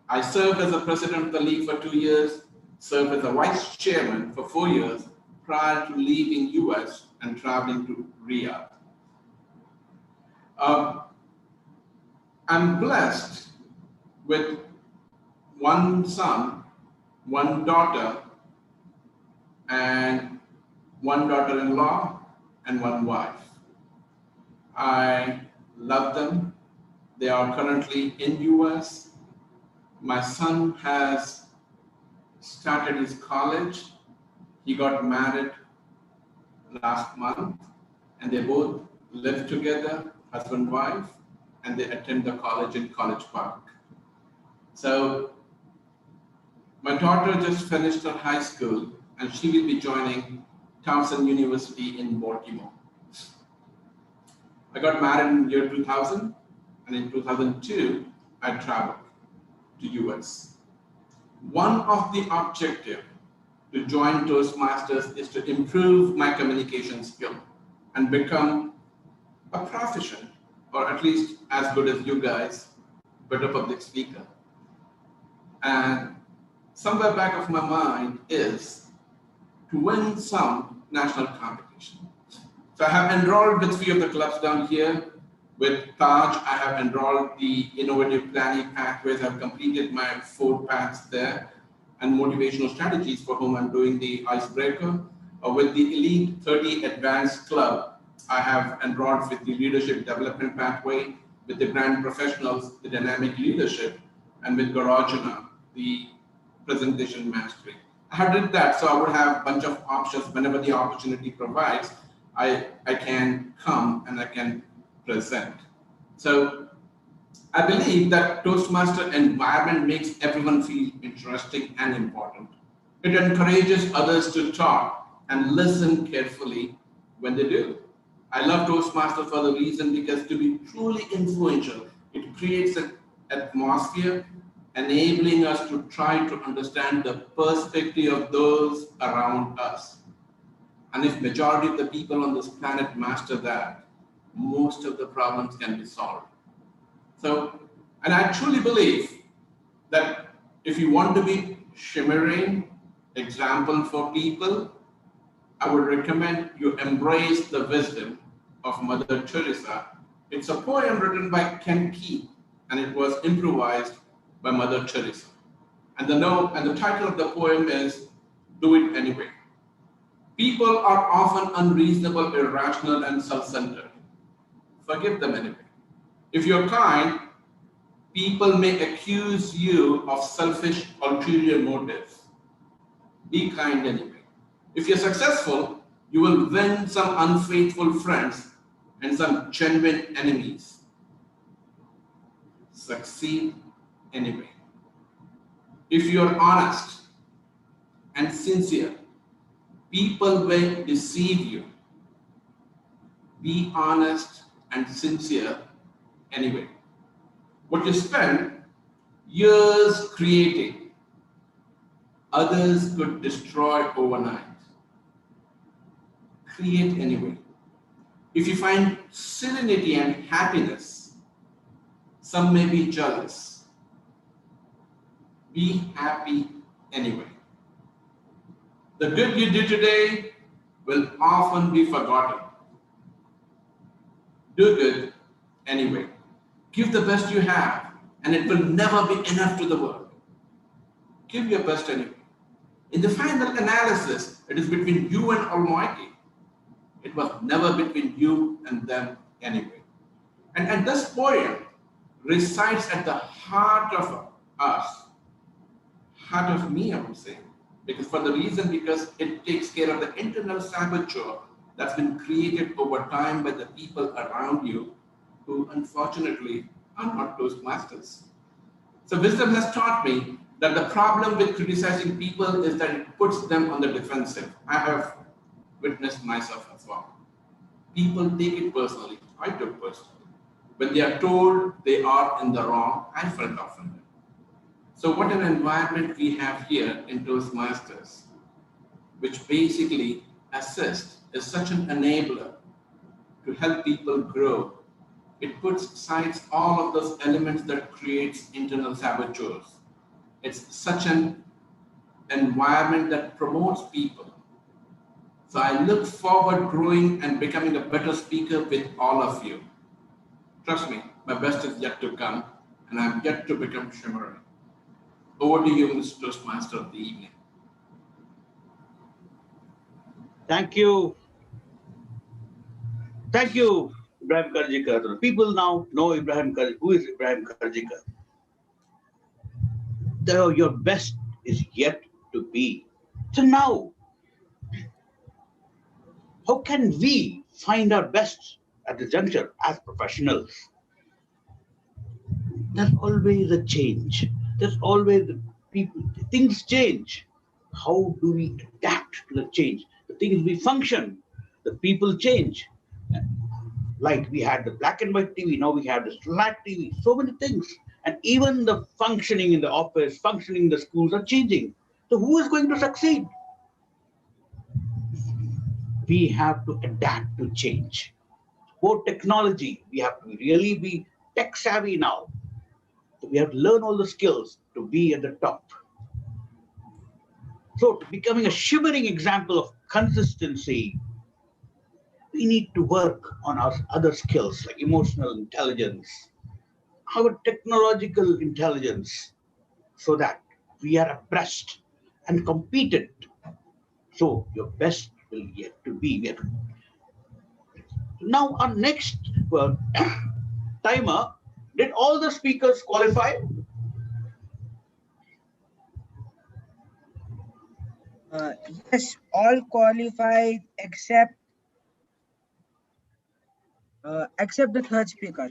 I served as a president of the league for 2 years, served as a vice chairman for 4 years prior to leaving US and traveling to Riyadh. I'm blessed with one son, one daughter, and one daughter-in-law and one wife. I love them. They are currently in US. My son has started his college. He got married last month, and they both live together, husband, wife, and they attend the college in College Park. So my daughter just finished her high school, and she will be joining Towson University in Baltimore. I got married in the year 2000, and in 2002, I traveled to US. One of the objectives to join Toastmasters is to improve my communication skill and become a proficient, or at least as good as you guys, better public speaker. And somewhere back of my mind is to win some national competition. So I have enrolled with 3 of the clubs down here. With Taj, I have enrolled the innovative planning pathways. I've completed my 4 paths there. and motivational strategies for whom I'm doing the icebreaker. With the Elite 30 Advanced Club, I have enrolled with the Leadership Development Pathway, with the Brand Professionals, the Dynamic Leadership, and with Garajana, the Presentation Mastery. I have did that, so I would have a bunch of options whenever the opportunity provides. I can come and I can present. So I believe that Toastmaster environment makes everyone feel interesting and important. It encourages others to talk and listen carefully when they do. I love Toastmasters for the reason because to be truly influential, it creates an atmosphere enabling us to try to understand the perspective of those around us. And if majority of the people on this planet master that, most of the problems can be solved. So, and I truly believe that if you want to be shimmering example for people, I would recommend you embrace the wisdom of Mother Teresa. It's a poem written by Ken Key, and it was improvised by Mother Teresa. And the title of the poem is Do It Anyway. People are often unreasonable, irrational, and self-centered. Forgive them anyway. If you're kind, people may accuse you of selfish, ulterior motives. Be kind anyway. If you're successful, you will win some unfaithful friends and some genuine enemies. Succeed anyway. If you're honest and sincere, people will deceive you. Be honest and sincere anyway. What you spend years creating, others could destroy overnight. Create anyway. If you find serenity and happiness, some may be jealous. Be happy anyway. The good you did today will often be forgotten. Do good anyway. Give the best you have, and it will never be enough to the world. Give your best anyway. In the final analysis, it is between you and Almighty. It was never between you and them anyway. And this poem resides at the heart of us, heart of me, I would say, because it takes care of the internal saboteur that's been created over time by the people around you who unfortunately are not Toastmasters. So wisdom has taught me that the problem with criticizing people is that it puts them on the defensive. I have witnessed myself as well. People take it personally. I took personally. When they are told they are in the wrong, I felt offended. So what an environment we have here in Toastmasters, which basically assists, is such an enabler to help people grow. It puts aside all of those elements that creates internal saboteurs. It's such an environment that promotes people. So I look forward growing and becoming a better speaker with all of you. Trust me, my best is yet to come, and I'm yet to become shimmering. Over to you, Mr. Toastmaster of the evening. Thank you. Thank you, Ibrahim Karjikar. People now know Ibrahim Karjikar. Who is Ibrahim Karjikar? Your best is yet to be. So now, how can we find our best at the juncture as professionals? There's always a change. There's always people. Things change. How do we adapt to the change? The things we function. The people change. Like we had the black and white TV, now we have this flat TV. So many things. And even the functioning in the office, functioning in the schools are changing. So who is going to succeed? We have to adapt to change. For technology, we have to really be tech savvy now. So we have to learn all the skills to be at the top. So becoming a shimmering example of consistency, we need to work on our other skills like emotional intelligence, our technological intelligence, so that we are abreast and competed. So your best will yet to be there. Now our next timer, did all the speakers qualify? Yes, all qualified except the third speaker.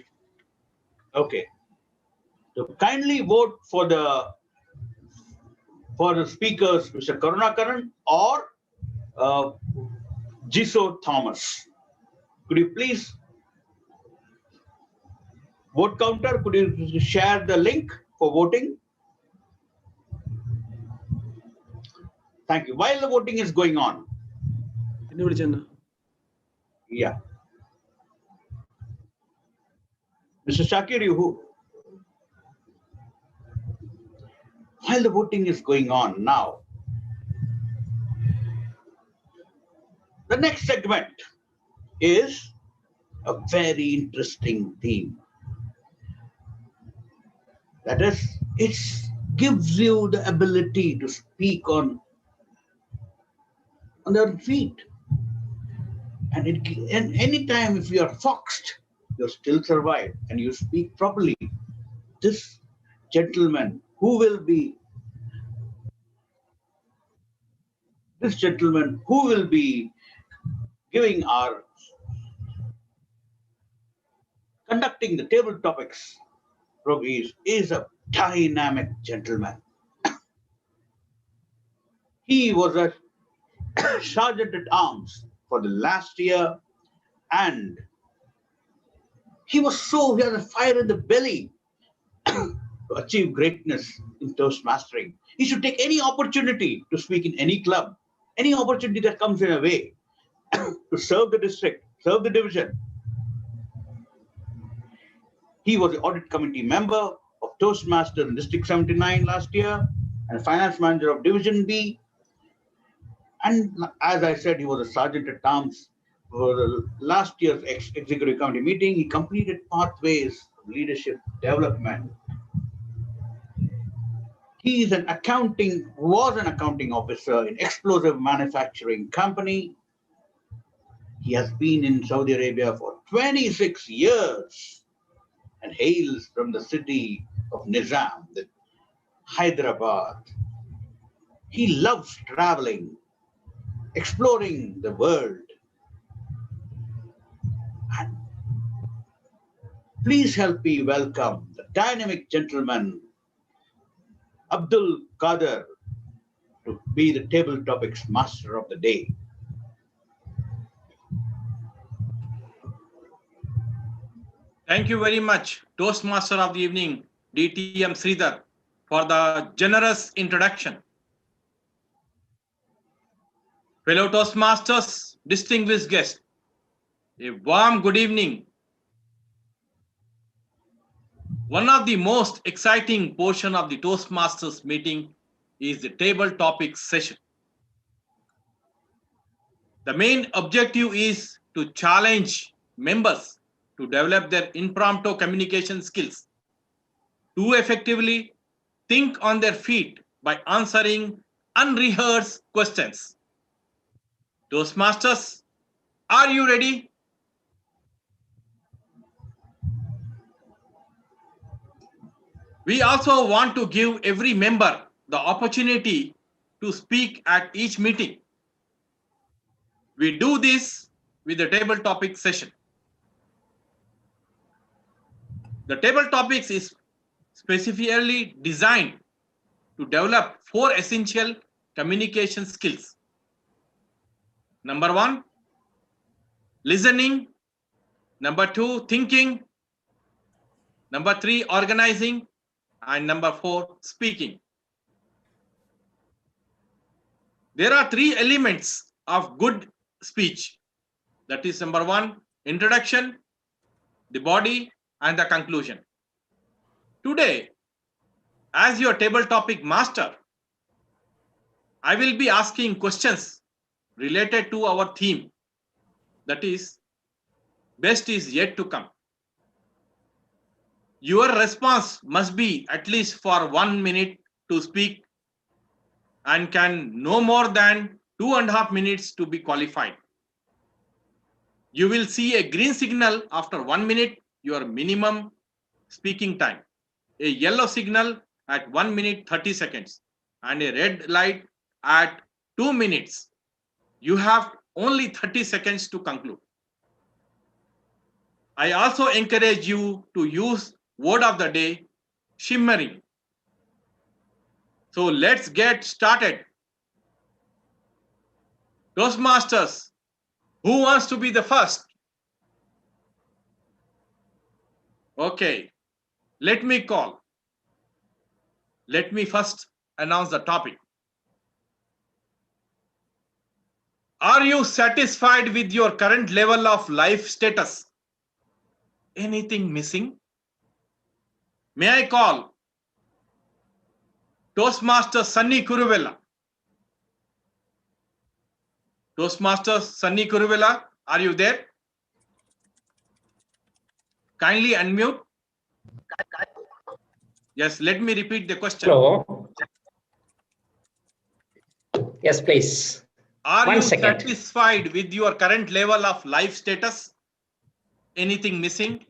Okay. So kindly vote for the speakers, Mr. Karunakaran or Jiso Thomas. Could you please vote counter? Could you share the link for voting? Thank you. While the voting is going on. Yeah. Mr. Shakir, you while the voting is going on now, the next segment is a very interesting theme. That is, it gives you the ability to speak on their feet. And anytime if you are foxed, you still survive and you speak properly. This gentleman who will be giving our conducting the table topics program is a dynamic gentleman. He was a sergeant at arms for the last year, and he had a fire in the belly to achieve greatness in Toastmastering. He should take any opportunity to speak in any club, any opportunity that comes in a way to serve the district, serve the division. He was the audit committee member of Toastmasters in District 79 last year and finance manager of Division B. And as I said, he was a sergeant at arms for the last year's executive committee meeting. He completed pathways of leadership development. He was an accounting officer in explosive manufacturing company. He has been in Saudi Arabia for 26 years and hails from the city of Nizam, Hyderabad. He loves traveling, exploring the world. And please help me welcome the dynamic gentleman, Abdul Qadir, to be the table topics master of the day. Thank you very much, Toastmaster of the evening, DTM Sridhar, for the generous introduction. Fellow Toastmasters, distinguished guests, a warm good evening. One of the most exciting portion of the Toastmasters meeting is the table topics session. The main objective is to challenge members to develop their impromptu communication skills, to effectively think on their feet by answering unrehearsed questions. Toastmasters, are you ready? We also want to give every member the opportunity to speak at each meeting. We do this with the table topic session. The table topics is specifically designed to develop 4 essential communication skills. Number 1, listening. Number 2, thinking. Number 3, organizing. And number 4, speaking. There are 3 elements of good speech. That is number 1, introduction, the body, and the conclusion. Today, as your table topic master, I will be asking questions related to our theme. That is, best is yet to come. Your response must be at least for 1 minute to speak and can no more than 2.5 minutes to be qualified. You will see a green signal after 1 minute, your minimum speaking time, a yellow signal at 1 minute 30 seconds, and a red light at 2 minutes. You have only 30 seconds to conclude. I also encourage you to use word of the day, shimmering. So let's get started. Toastmasters, who wants to be the first? Okay, let me call. Let me first announce the topic. Are you satisfied with your current level of life status? Anything missing? May I call Toastmaster Sunny Kuruvella? Toastmaster Sunny Kuruvella, are you there? Kindly unmute. Yes, let me repeat the question. Hello. Yes, please. Are 1 you second. satisfied with your current level of life status? Anything missing?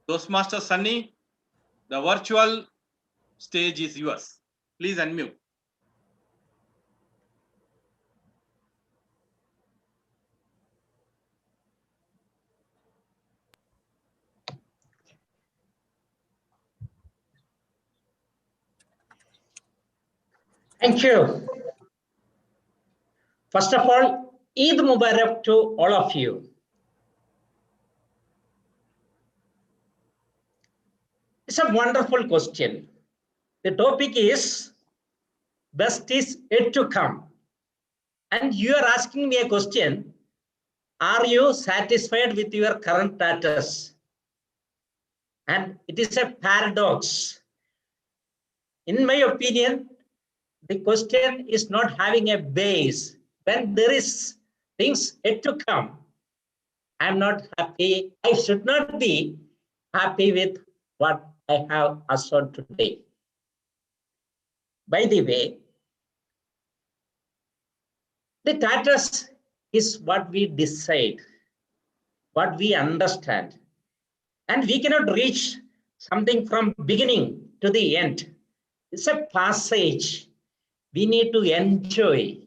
Toastmaster Sunny, the virtual stage is yours. Please unmute. Thank you. First of all, Eid Mubarak to all of you. It's a wonderful question. The topic is best is yet to come. And you are asking me a question. Are you satisfied with your current status? And it is a paradox. In my opinion, the question is not having a base. When there is things yet to come, I'm not happy. I should not be happy with what I have as on today. By the way, the status is what we decide, what we understand. And we cannot reach something from beginning to the end. It's a passage. We need to enjoy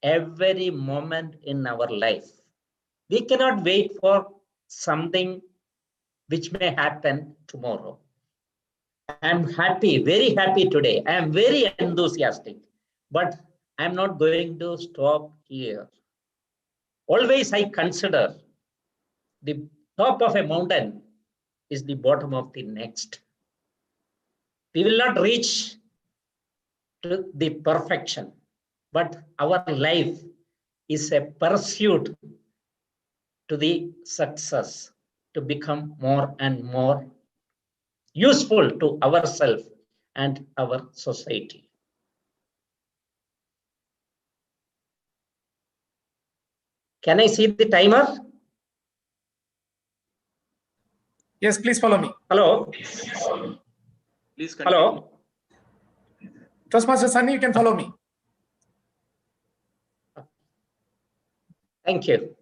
every moment in our life. We cannot wait for something which may happen tomorrow. I'm happy, very happy today. I am very enthusiastic, but I'm not going to stop here. Always I consider the top of a mountain is the bottom of the next. We will not reach to the perfection, but our life is a pursuit to the success, to become more and more useful to ourselves and our society. Can I see the timer? Yes, please follow me. Hello. Please continue. Hello. Toastmaster Sunny, you can follow me. Thank you.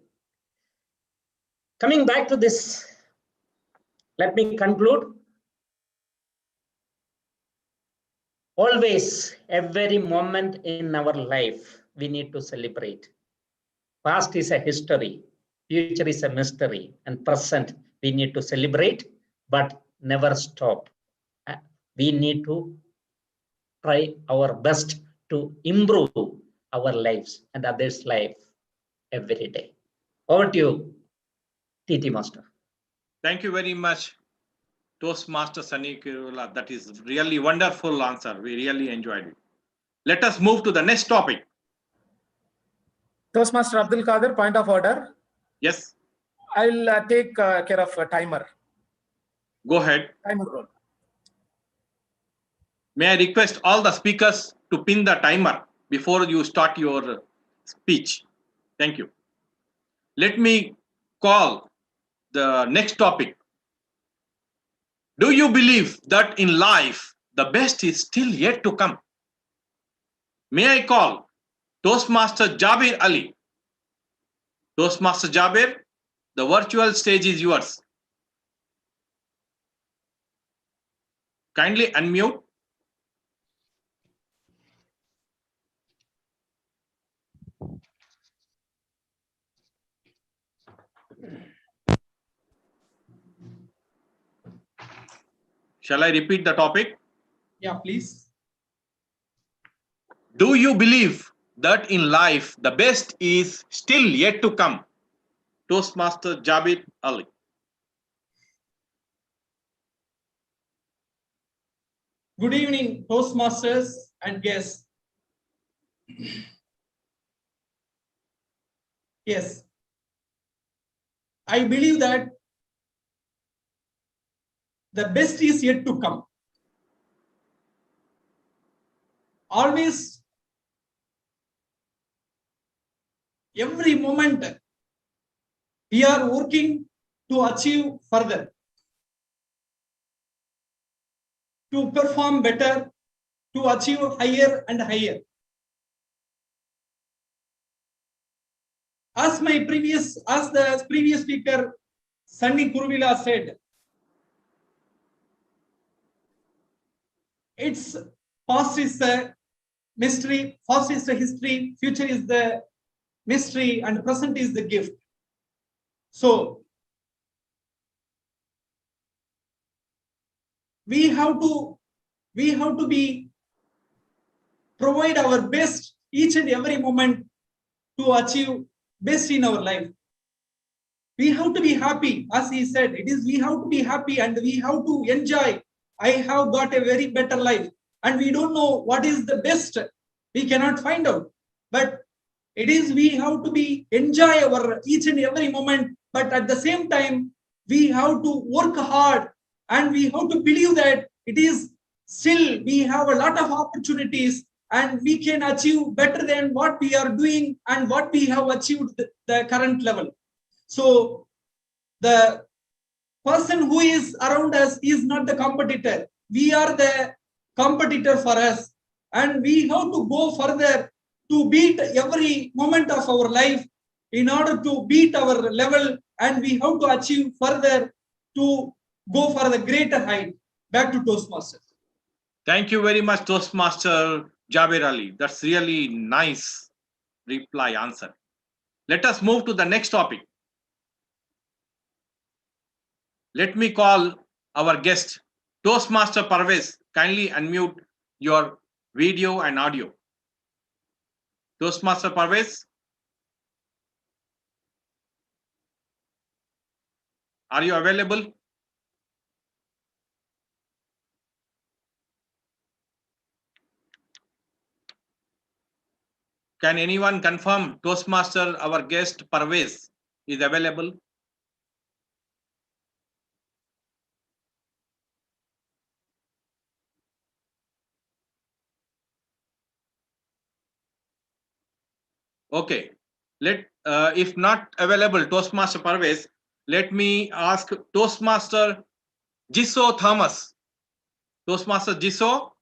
Coming back to this, let me conclude. Always, every moment in our life, we need to celebrate. Past is a history, future is a mystery, and present we need to celebrate, but never stop. We need to try our best to improve our lives and others' life every day. Over to you, TT Master. Thank you very much, Toastmaster Sunny Kuruvella. That is really wonderful answer. We really enjoyed it. Let us move to the next topic. Toastmaster Abdul Kader, point of order. Yes. I will take care of a timer. Go ahead. Timer roll. May I request all the speakers to pin the timer before you start your speech? Thank you. Let me call the next topic. Do you believe that in life, the best is still yet to come? May I call Toastmaster Jabir Ali? Toastmaster Jabir, the virtual stage is yours. Kindly unmute. Shall I repeat the topic? Yeah, please. Do you believe that in life the best is still yet to come? Toastmaster Jabir Ali. Good evening, Toastmasters and guests. Yes, I believe that the best is yet to come. Always, every moment, we are working to achieve further, to perform better, to achieve higher and higher. As the previous speaker, Sunny Kuruvilla said, it's past is the mystery, past is the history, future is the mystery, and present is the gift. So we have to be provide our best each and every moment to achieve best in our life. We have to be happy, as he said, it is we have to be happy and we have to enjoy. I have got a very better life, and we don't know what is the best. We cannot find out, but it is we have to be enjoy our each and every moment. But at the same time, we have to work hard, and we have to believe that it is still we have a lot of opportunities, and we can achieve better than what we are doing and what we have achieved the current level. So the person who is around us is not the competitor. We are the competitor for us, and we have to go further to beat every moment of our life in order to beat our level, and we have to achieve further to go for the greater height. Back to Toastmasters. Thank you very much, Toastmaster Jabir Ali. That's really nice reply answer. Let us move to the next topic. Let me call our guest, Toastmaster Parvez. Kindly unmute your video and audio. Toastmaster Parvez, are you available? Can anyone confirm Toastmaster, our guest Parvez, is available? Okay. If not available, Toastmaster Parvez, let me ask Toastmaster Jiso Thomas. Toastmaster Jiso,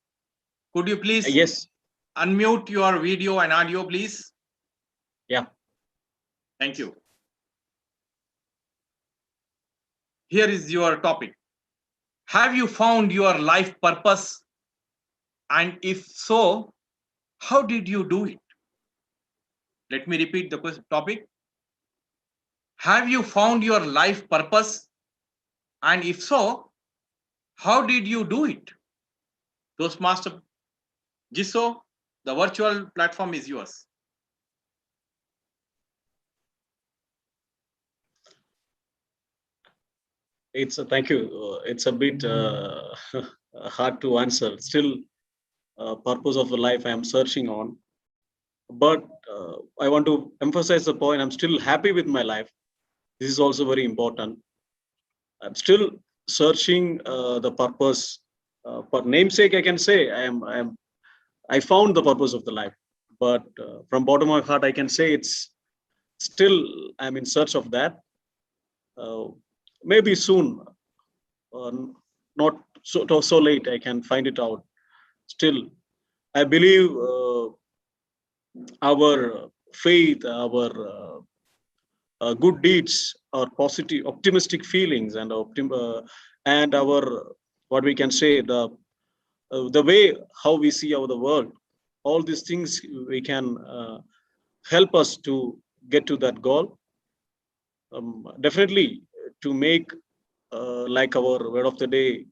could you please Yes. unmute your video and audio, please? Yeah. Thank you. Here is your topic. Have you found your life purpose? And if so, how did you do it? Let me repeat the topic. Have you found your life purpose? And if so, how did you do it? Toastmaster Jiso, the virtual platform is yours. Thank you. It's a bit hard to answer. Still, purpose of the life I am searching on. But I want to emphasize the point. I'm still happy with my life. This is also very important. I'm still searching the purpose. For namesake, I can say I found the purpose of the life. But from bottom of my heart, I can say it's still I'm in search of that. Maybe soon, not so late, I can find it out. Still, I believe our faith, our good deeds, our positive, optimistic feelings, and and our, what we can say, the way how we see the world. All these things we can help us to get to that goal. Definitely to make like our word of the day,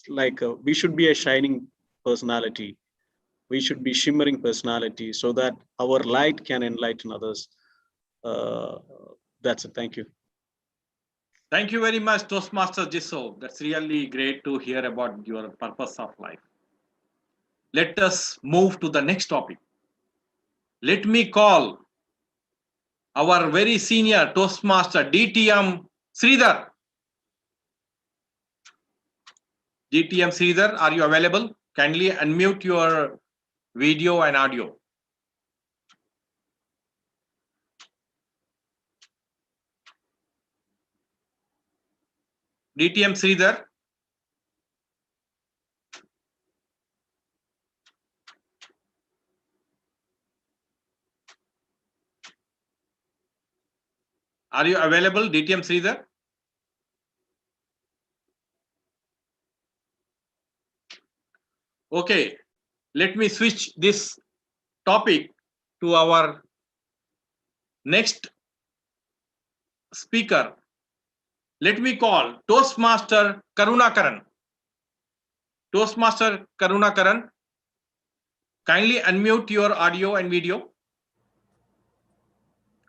like we should be a shining personality. We should be shimmering personality so that our light can enlighten others. Uh, that's it. Thank you. Thank you very much, Toastmaster Jiso. That's really great to hear about your purpose of life. Let us move to the next topic. Let me call our very senior Toastmaster, DTM Sridhar. DTM Sridhar, are you available? Kindly unmute your video and audio. DTM Sridhar. Are you available, DTM Sridhar? Okay, let me switch this topic to our next speaker. Let me call Toastmaster Karunakaran. Toastmaster Karunakaran, kindly unmute your audio and video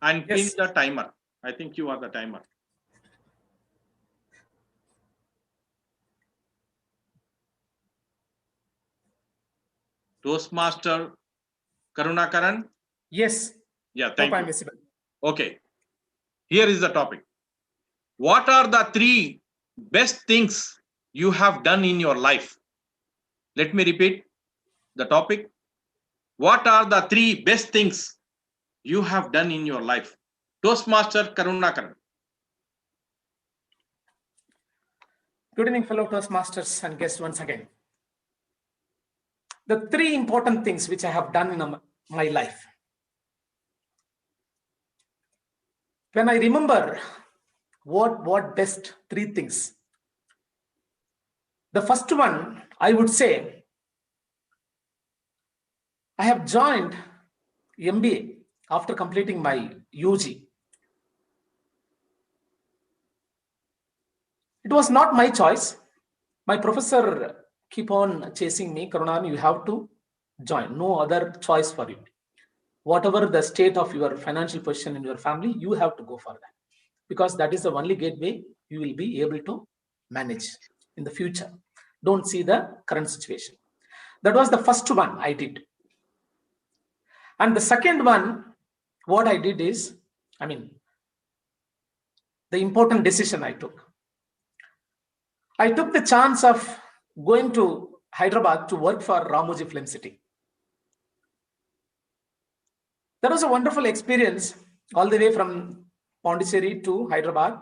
and pin the timer. I think you are the timer. Toastmaster Karunakaran? Yes. Yeah, thank you. Visible. Okay, here is the topic. What are the 3 best things you have done in your life? Let me repeat the topic. What are the 3 best things you have done in your life? Toastmaster Karunakaran. Good evening, fellow Toastmasters and guests once again. The 3 important things which I have done in my life. When I remember what best 3 things. The first one, I would say, I have joined MBA after completing my UG. It was not my choice. My professor keep on chasing me, Karunan, you have to join. No other choice for you. Whatever the state of your financial position in your family, you have to go for that. Because that is the only gateway you will be able to manage in the future. Don't see the current situation. That was the first one I did. And the second one, what I did is, the important decision I took. I took the chance of going to Hyderabad to work for Ramoji Film City. That was a wonderful experience all the way from Pondicherry to Hyderabad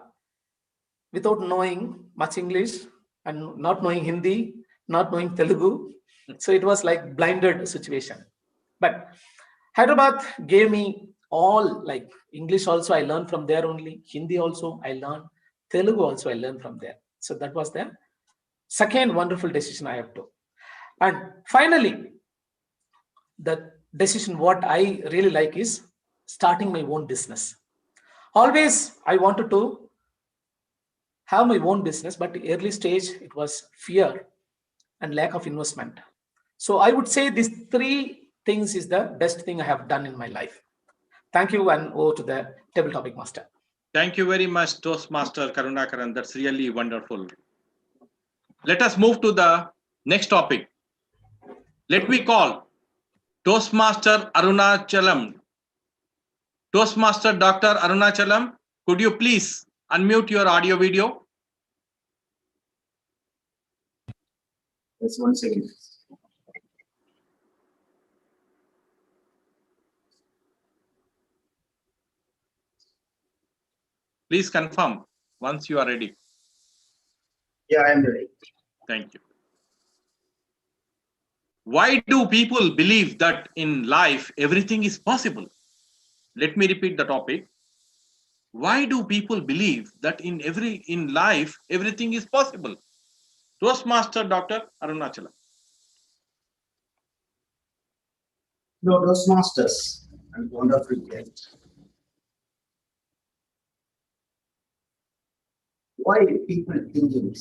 without knowing much English and not knowing Hindi, not knowing Telugu. So it was like blinded situation. But Hyderabad gave me all, like English also I learned from there only, Hindi also I learned, Telugu also I learned from there. So that was the second wonderful decision I have to. And finally, the decision what I really like is starting my own business. Always I wanted to have my own business, but early stage it was fear and lack of investment. So I would say these 3 things is the best thing I have done in my life. Thank you, and over to the table topic master. Thank you very much, Toastmaster Karunakaran. That's really wonderful. Let us move to the next topic. Let me call Toastmaster Arunachalam. Toastmaster Dr. Arunachalam, could you please unmute your audio video? Just 1 second. Please confirm once you are ready. Yeah, I am ready. Thank you. Why do people believe that in life everything is possible? Let me repeat the topic. Why do people believe that in life everything is possible? Toastmaster Dr. Arunachalam. Toastmasters and wonderful guest. Why people thinking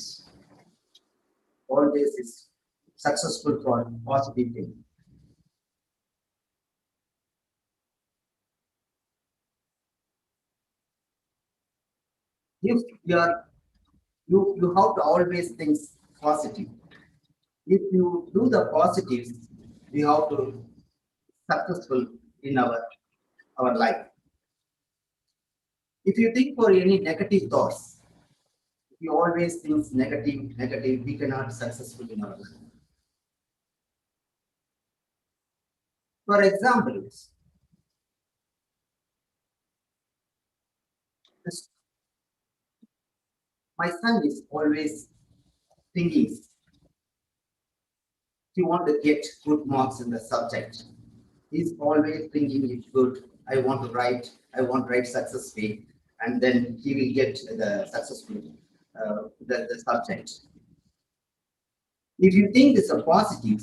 always is successful for positive thing? If you have to always think positive. If you do the positives, we have to successful in our life. If you think for any negative thoughts, if you always think negative, we cannot successful in our life. For example, my son is always thinking he want to get good marks in the subject. He's always thinking it's good. I want to write successfully, and then he will get the successful the subject. If you think it's a positive,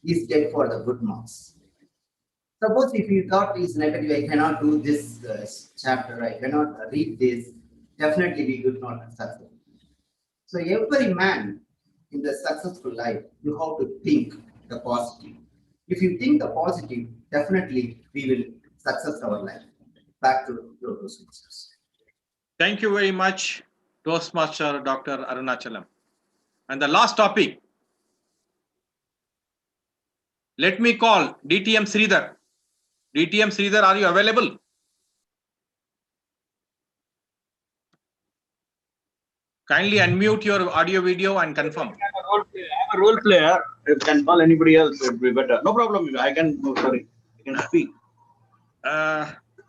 he's get for the good marks. Suppose if you thought is negative, I cannot do this chapter, I cannot read this, definitely we will not succeed. So every man in the successful life, you have to think the positive. If you think the positive, definitely we will success our life. Back to your Toastmasters. Thank you very much, Toastmaster Dr. Arunachalam. And the last topic, let me call DTM Sridhar. DTM Sridhar, are you available? Kindly unmute your audio video and confirm. I'm a role player. You can call anybody else, it would be better. No problem. I can speak.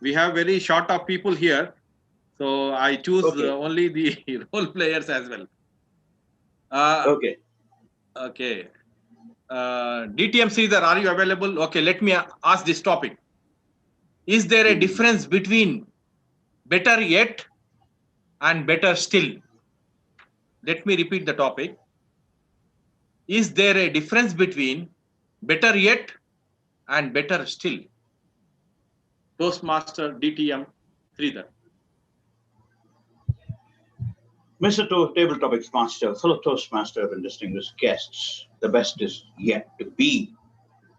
We have very short of people here. So I choose only the role players as well. Okay. Okay. DTM Sridhar, are you available? Okay, let me ask this topic. Is there a difference between better yet and better still? Let me repeat the topic. Is there a difference between better yet and better still? Toastmaster DTM Sridhar. Mr. Table Topics Master, fellow Toastmasters and distinguished guests, the best is yet to be.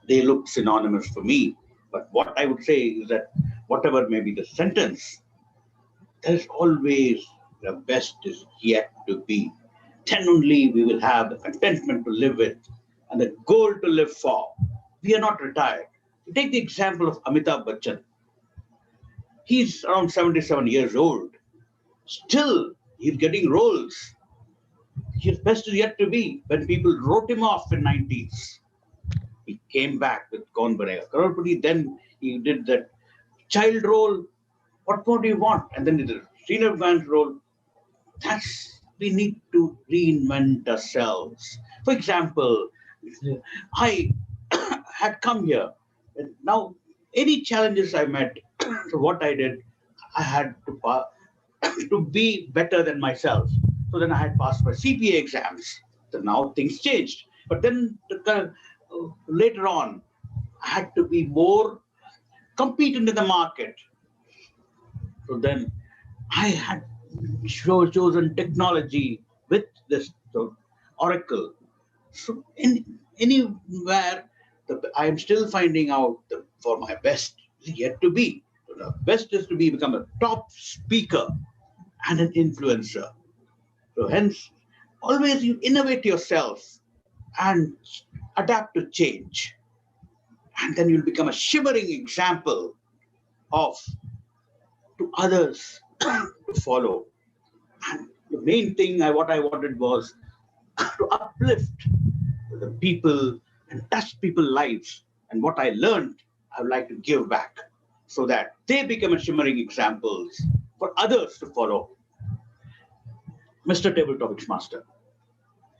They look synonymous for me. But what I would say is that whatever may be the sentence, there's always the best is yet to be. Then only we will have the contentment to live with and the goal to live for. We are not retired. Take the example of Amitabh Bachchan. He's around 77 years old. Still, he's getting roles. His best is yet to be. When people wrote him off in 90s, he came back with Kaun Banega Crorepati. Then he did that child role. What more do you want? And then he did a senior man's role. We need to reinvent ourselves. For example, I had come here. And now, any challenges I met, so what I did, I had to be better than myself. So then I had passed my CPA exams. So now things changed. But then later on, I had to be more competent in the market. So then I had chosen technology with this Oracle. So anywhere, I am still finding out for my best is yet to be. So the best is to become a top speaker and an influencer. So hence, always you innovate yourself and adapt to change. And then you'll become a shimmering example to others to follow. And the main thing what I wanted was to uplift the people and touch people's lives. And what I learned, I would like to give back so that they become a shimmering examples for others to follow. Mr. Table Topics Master.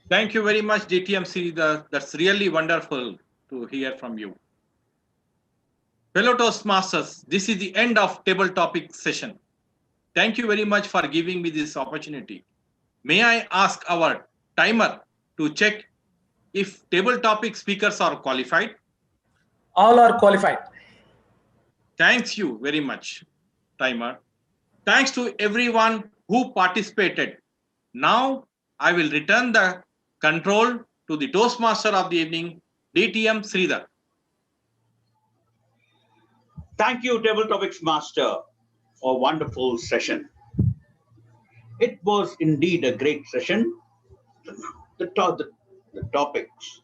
Thank you very much, DTM Sridhar. That's really wonderful. to hear from you. Fellow Toastmasters, this is the end of table topic session. Thank you very much for giving me this opportunity. May I ask our timer to check if table topic speakers are qualified? All are qualified. Thanks you very much, timer. Thanks to everyone who participated. Now I will return the control to the Toastmaster of the evening, DTM Sridhar. Thank you, Table Topics Master, for a wonderful session. It was indeed a great session. The topics,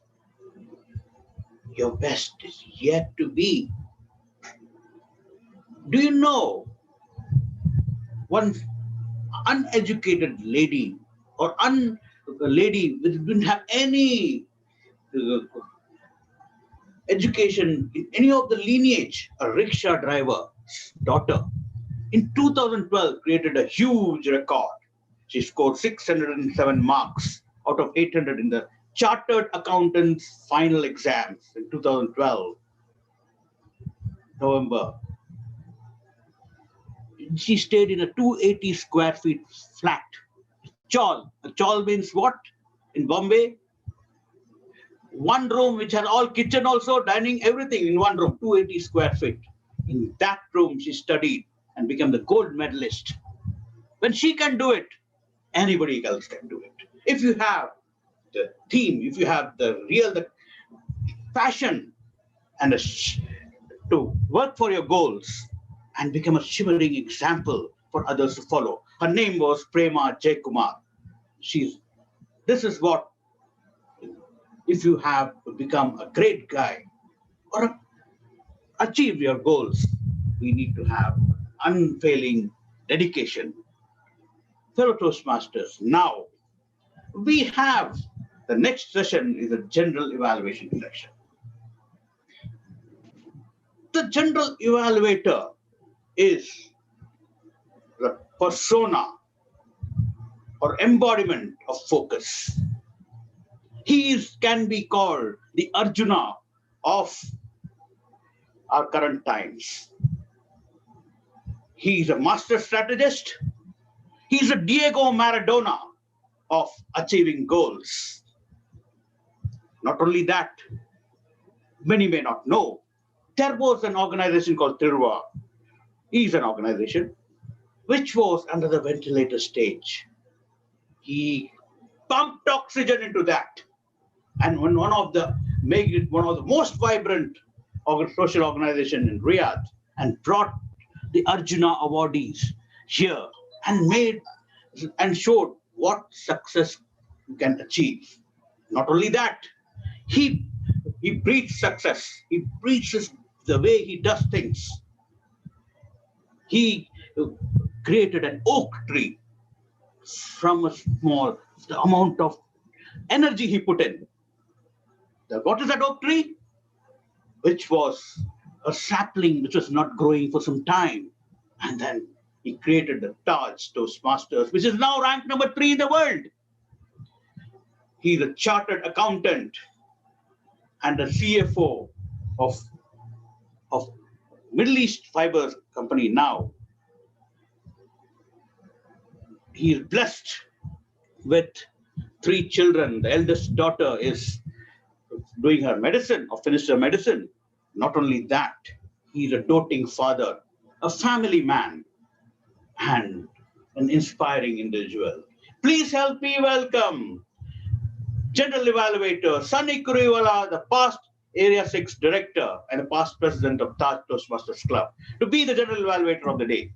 your best is yet to be. Do you know one uneducated lady or a lady that didn't have any education in any of the lineage, a rickshaw driver's daughter, in 2012 created a huge record. She scored 607 marks out of 800 in the Chartered Accountants final exams in 2012, November. She stayed in a 280 square feet flat. Chawl. A chawl means what? In Bombay, one room which has all kitchen also, dining, everything in one room, 280 square feet. In that room, she studied and became the gold medalist. When she can do it, anybody else can do it. If you have the theme, if you have the passion and to work for your goals and become a shimmering example for others to follow. Her name was Prema Jaykumar. This is what, if you have become a great guy or achieve your goals, we need to have unfailing dedication. Fellow Toastmasters, now we have the next session is a general evaluation section. The general evaluator is the persona or embodiment of focus. He can be called the Arjuna of our current times. He is a master strategist. He is a Diego Maradona of achieving goals. Not only that, many may not know, there was an organization called Tirva. Is an organization which was under the ventilator stage. He pumped oxygen into that. And when one of the most vibrant social organization in Riyadh and brought the Arjuna awardees here and showed what success you can achieve. Not only that, he preached success. He preaches the way he does things. He created an oak tree from the amount of energy he put in. What is that oak tree? Which was a sapling which was not growing for some time. And then he created the Taj Toastmasters, which is now ranked number 3 in the world. He's a chartered accountant and a CFO of Middle East Fibers company now. He is blessed with 3 children. The eldest daughter is doing her medicine or finished her medicine. Not only that, he's a doting father, a family man, and an inspiring individual. Please help me welcome General Evaluator Sunny Kuriwala, the past Area 6 Director and a past President of Taj Toastmasters Club, to be the General Evaluator of the day.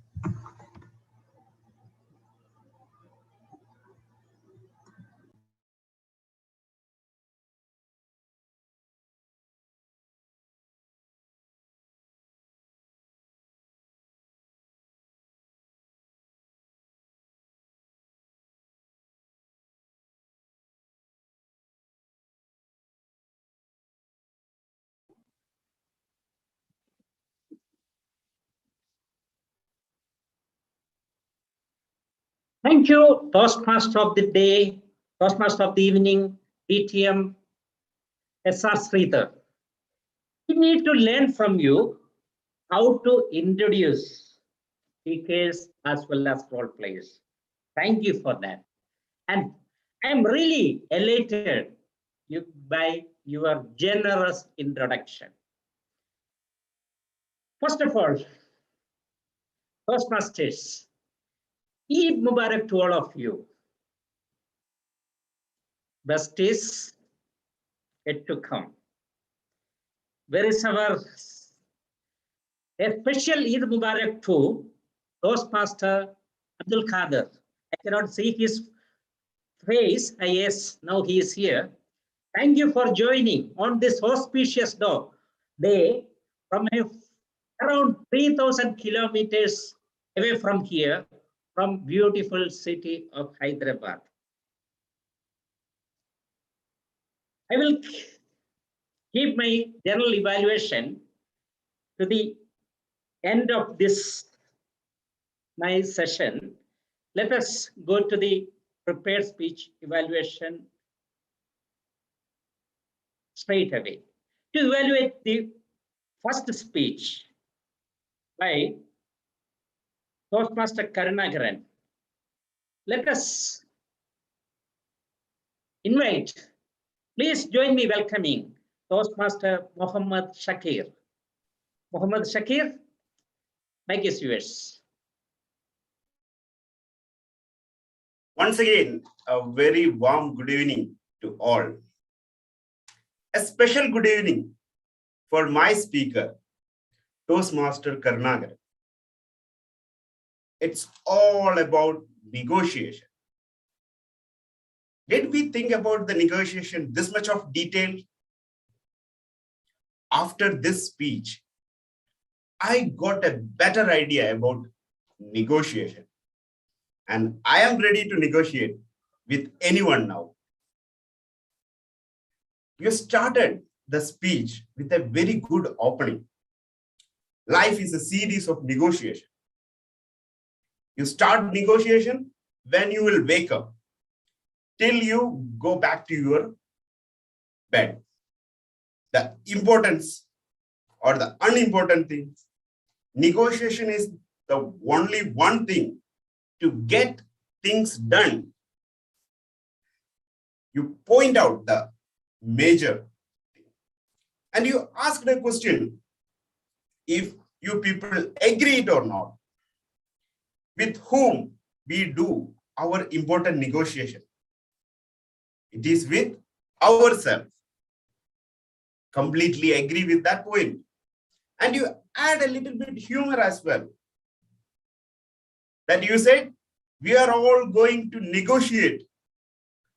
Thank you, Toastmaster of the day, Toastmaster of the evening, DTM SR Sridhar. We need to learn from you how to introduce speakers as well as role players. Thank you for that. And I'm really elated by your generous introduction. First of all, Toastmasters, Eid Mubarak to all of you. Best is yet to come. Where is our a special Eid Mubarak to Toastmaster Abdul Kader? I cannot see his face. Yes, now he is here. Thank you for joining on this auspicious day from around 3,000 kilometers away from here, from beautiful city of Hyderabad. I will keep my general evaluation to the end of this nice session. Let us go to the prepared speech evaluation straight away. To evaluate the first speech by Toastmaster Karunagaran, let us invite, please join me welcoming Toastmaster Muhammad Shakir. Muhammad Shakir, mic is yours. Once again, a very warm good evening to all. A special good evening for my speaker, Toastmaster Karunagaran. It's all about negotiation. Did we think about the negotiation this much of detail? After this speech, I got a better idea about negotiation. And I am ready to negotiate with anyone now. You started the speech with a very good opening. Life is a series of negotiation. You start negotiation when you will wake up till you go back to your bed. The importance or the unimportant things, negotiation is the only one thing to get things done. You point out the major thing and you ask the question if you people agree it or not, with whom we do our important negotiation. It is with ourselves. Completely agree with that point. And you add a little bit humor as well. That you said, we are all going to negotiate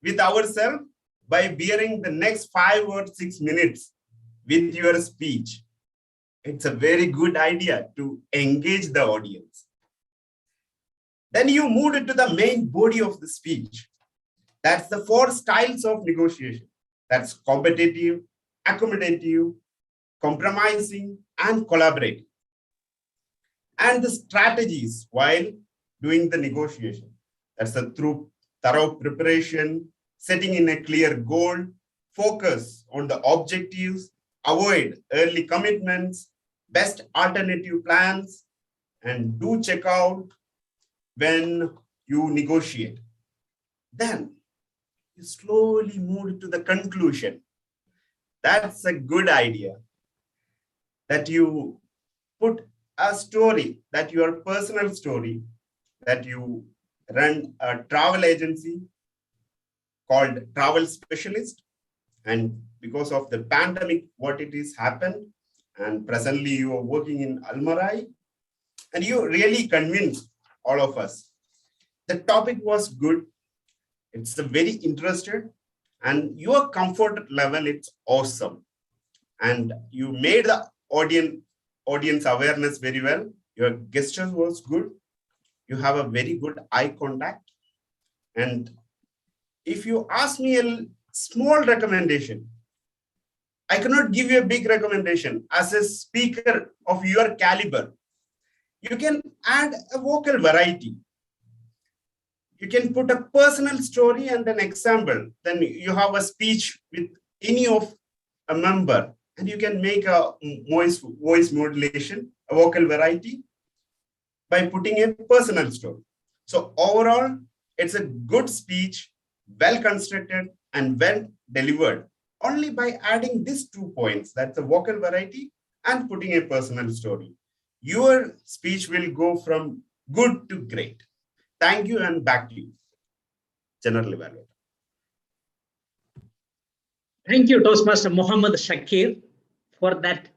with ourselves by bearing the next 5 or 6 minutes with your speech. It's a very good idea to engage the audience. Then you moved to the main body of the speech. That's the 4 styles of negotiation. That's competitive, accommodative, compromising, and collaborating. And the strategies while doing the negotiation. That's through thorough preparation, setting in a clear goal, focus on the objectives, avoid early commitments, best alternative plans, and do check out when you negotiate. Then you slowly move to the conclusion. That's a good idea. That you put a story, that your personal story, that you run a travel agency called Travel Specialist. And because of the pandemic, what it is happened, and presently you are working in Almarai, and you really convinced all of us. The topic was good. It's very interested, and your comfort level, it's awesome. And you made the audience awareness very well. Your gesture was good. You have a very good eye contact. And if you ask me a small recommendation, I cannot give you a big recommendation. As a speaker of your caliber, you can add a vocal variety. You can put a personal story and an example. Then you have a speech with any of a member, and you can make a voice modulation, a vocal variety by putting a personal story. So overall, it's a good speech, well constructed and well delivered only by adding these 2 points, that's the vocal variety and putting a personal story. Your speech will go from good to great. Thank you, and back to you, General Evaluator. Thank you, Toastmaster Muhammad Shakir, for that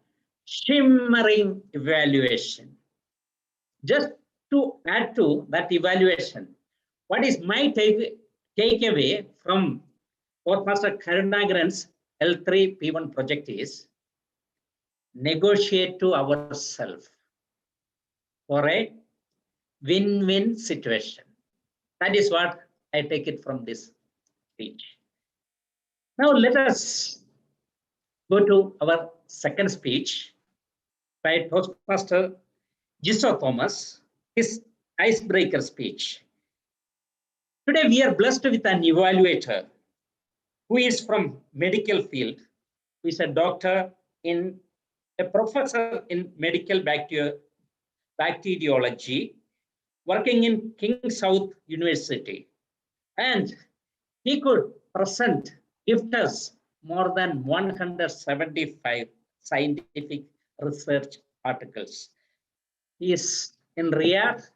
shimmering evaluation. Just to add to that evaluation, what is my takeaway from Toastmaster Karunagaran's L3 P1 project is negotiate to ourselves for a win-win situation. That is what I take it from this speech. Now let us go to our second speech by Toastmaster Jiso Thomas, his icebreaker speech. Today we are blessed with an evaluator who is from medical field, who is a doctor in a professor in medical bacteriology, working in King South University. And he could gift us more than 175 scientific research articles. He is in Riyadh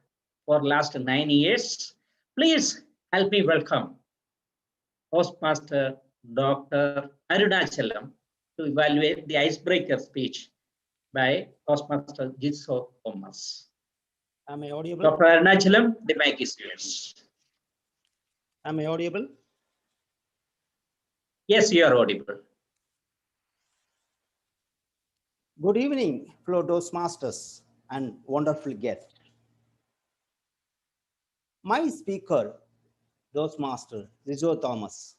for last 9 years. Please help me welcome Toastmaster Dr. Arunachalam to evaluate the icebreaker speech by Toastmaster Jiso Thomas. Am I audible? Dr. Arunachalam, the mic is yours. Am I audible? Yes, you are audible. Good evening, fellow Toastmasters and wonderful guests. My speaker, Toastmaster Jiso Thomas,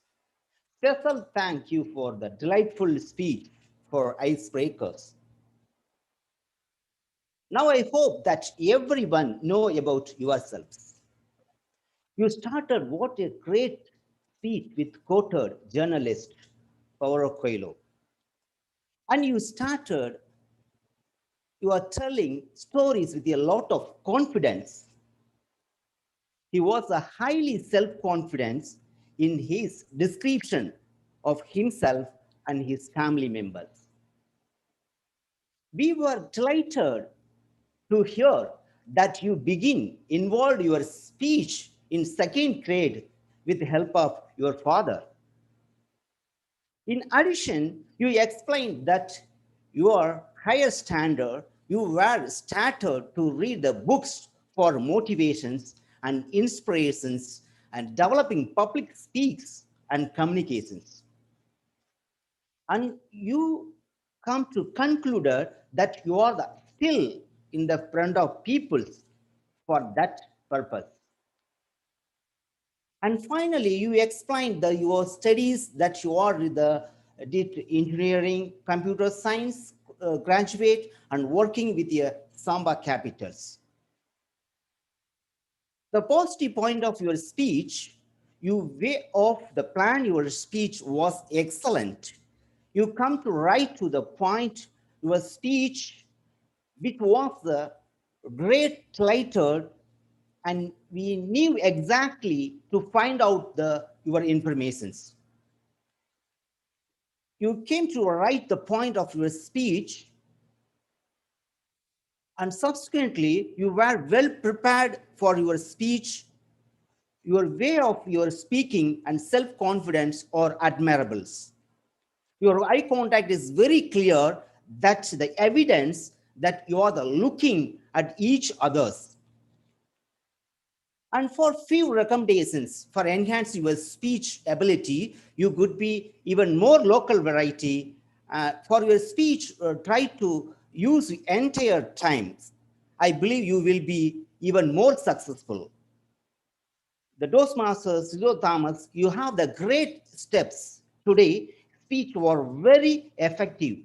special thank you for the delightful speech for icebreakers. Now I hope that everyone know about yourselves. You started what a great speech with quoted journalist Paulo Coelho. And you are telling stories with a lot of confidence. He was a highly self-confident in his description of himself and his family members. We were delighted to hear that you involved your speech in 2nd grade with the help of your father. In addition, you explained that your higher standard, you were started to read the books for motivations and inspirations and developing public speaks and communications. And you come to conclude that you are still in the front of people for that purpose. And finally, you explained your studies that you are did engineering, computer science graduate and working with your Samba capitals. The positive point of your speech, you way off the plan, your speech was excellent. You come to right to the point, your speech, which was the great lighter, and we knew exactly to find out your informations. You came to write the point of your speech, and subsequently you were well prepared for your speech. Your way of your speaking and self-confidence are admirable. Your eye contact is very clear, that's the evidence that you are looking at each other's. And for few recommendations for enhance your speech ability, you could be even more local variety. For your speech, try to use entire times. I believe you will be even more successful. The Toastmasters, Jiso Thomas, you have the great steps today. Speech were very effective.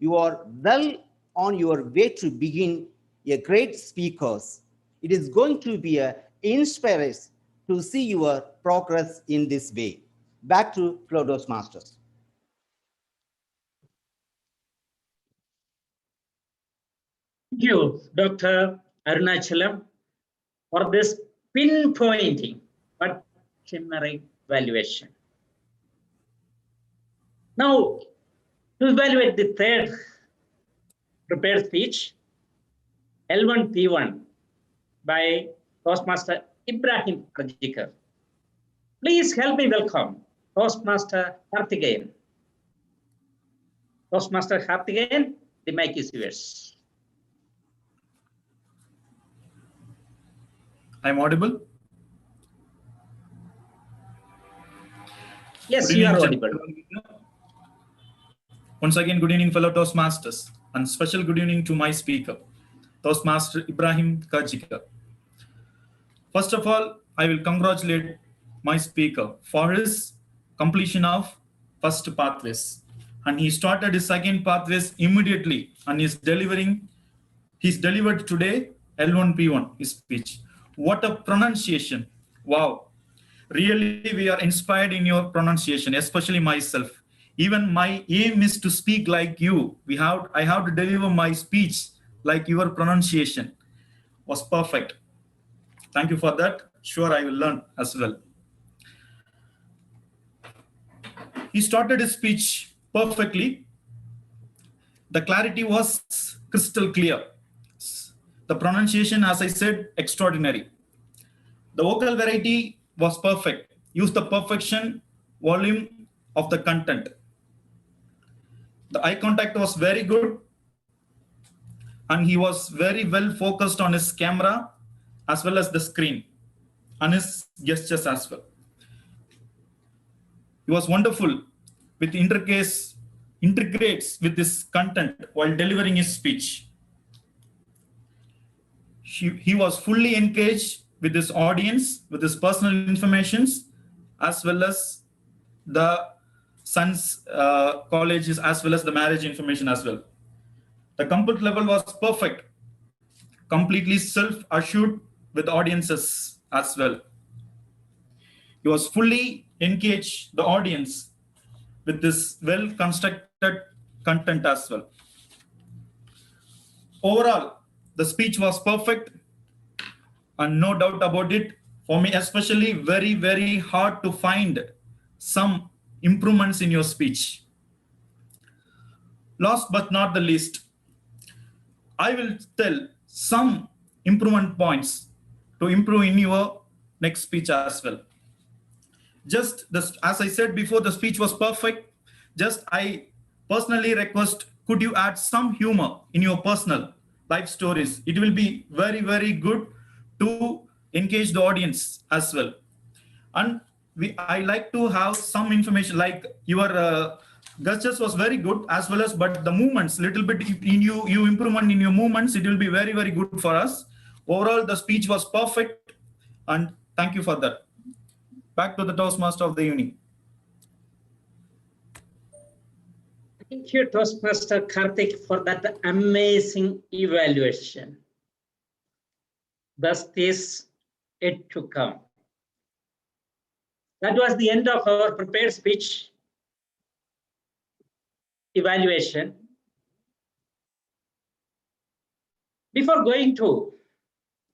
You are well on your way to begin a great speakers. It is going to be an inspiration to see your progress in this way. Back to fellow Toastmasters. Thank you, Dr. Arunachalam, for this pinpointing but shimmering valuation. Now, to evaluate the third prepared speech, L1P1 by Toastmaster Ibrahim Karjikar. Please help me welcome Toastmaster Karthikeyan. Toastmaster Karthikeyan, the mic is yours. I'm audible? Yes, Good you are evening, audible. Once again, good evening, fellow Toastmasters, and special good evening to my speaker, Toastmaster Ibrahim Karjikar. First of all, I will congratulate my speaker for his completion of first pathways. And he started his second pathways immediately and he's delivered today L1P1, his speech. What a pronunciation. Wow. Really, we are inspired in your pronunciation, especially myself. Even my aim is to speak like you. I have to deliver my speech like your pronunciation was perfect. Thank you for that. Sure, I will learn as well. He started his speech perfectly. The clarity was crystal clear. The pronunciation, as I said, extraordinary. The vocal variety was perfect. Use the perfection volume of the content. The eye contact was very good. And he was very well focused on his camera as well as the screen and his gestures as well. He was wonderful with integrates with his content while delivering his speech. He was fully engaged with his audience, with his personal informations, as well as the son's colleges, as well as the marriage information as well. The comfort level was perfect, completely self-assured with audiences as well. He was fully engaged the audience with this well-constructed content as well. Overall, the speech was perfect and no doubt about it. For me, especially very, very hard to find some improvements in your speech. Last but not the least, I will tell some improvement points to improve in your next speech as well. Just this, as I said before, the speech was perfect. Just I personally request, could you add some humor in your personal life stories? It will be very, very good to engage the audience as well. And I like to have some information, like your gestures was very good as well as, but the movements, little bit in you improvement in your movements, it will be very, very good for us. Overall, the speech was perfect, and thank you for that. Back to the Toastmaster of the evening. Thank you, Toastmaster Karthik, for that amazing evaluation. Thus is it to come. That was the end of our prepared speech evaluation. Before going to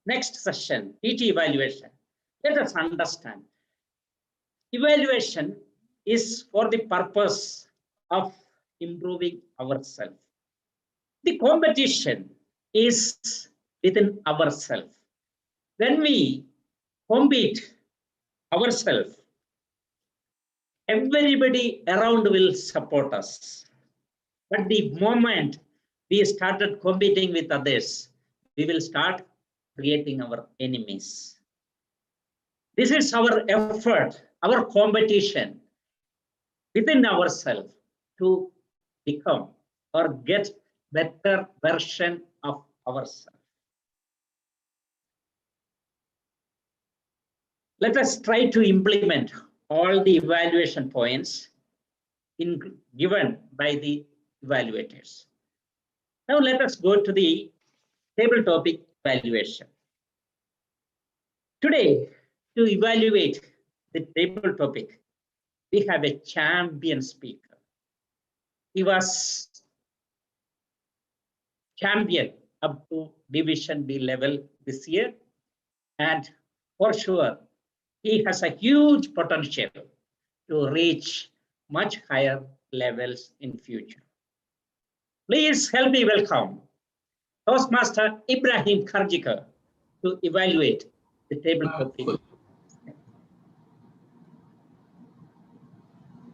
next session, PT evaluation, let us understand. Evaluation is for the purpose of improving ourselves. The competition is within ourselves. When we compete ourselves, everybody around will support us. But the moment we started competing with others, we will start creating our enemies. This is our effort, our competition within ourselves to become or get better version of ourselves. Let us try to implement all the evaluation points given by the evaluators. Now let us go to the table topic evaluation. Today, to evaluate the table topic, we have a champion speaker. He was champion up to Division B level this year. And for sure, he has a huge potential to reach much higher levels in future. Please help me welcome Toastmaster Ibrahim Kharjika to evaluate the table topic.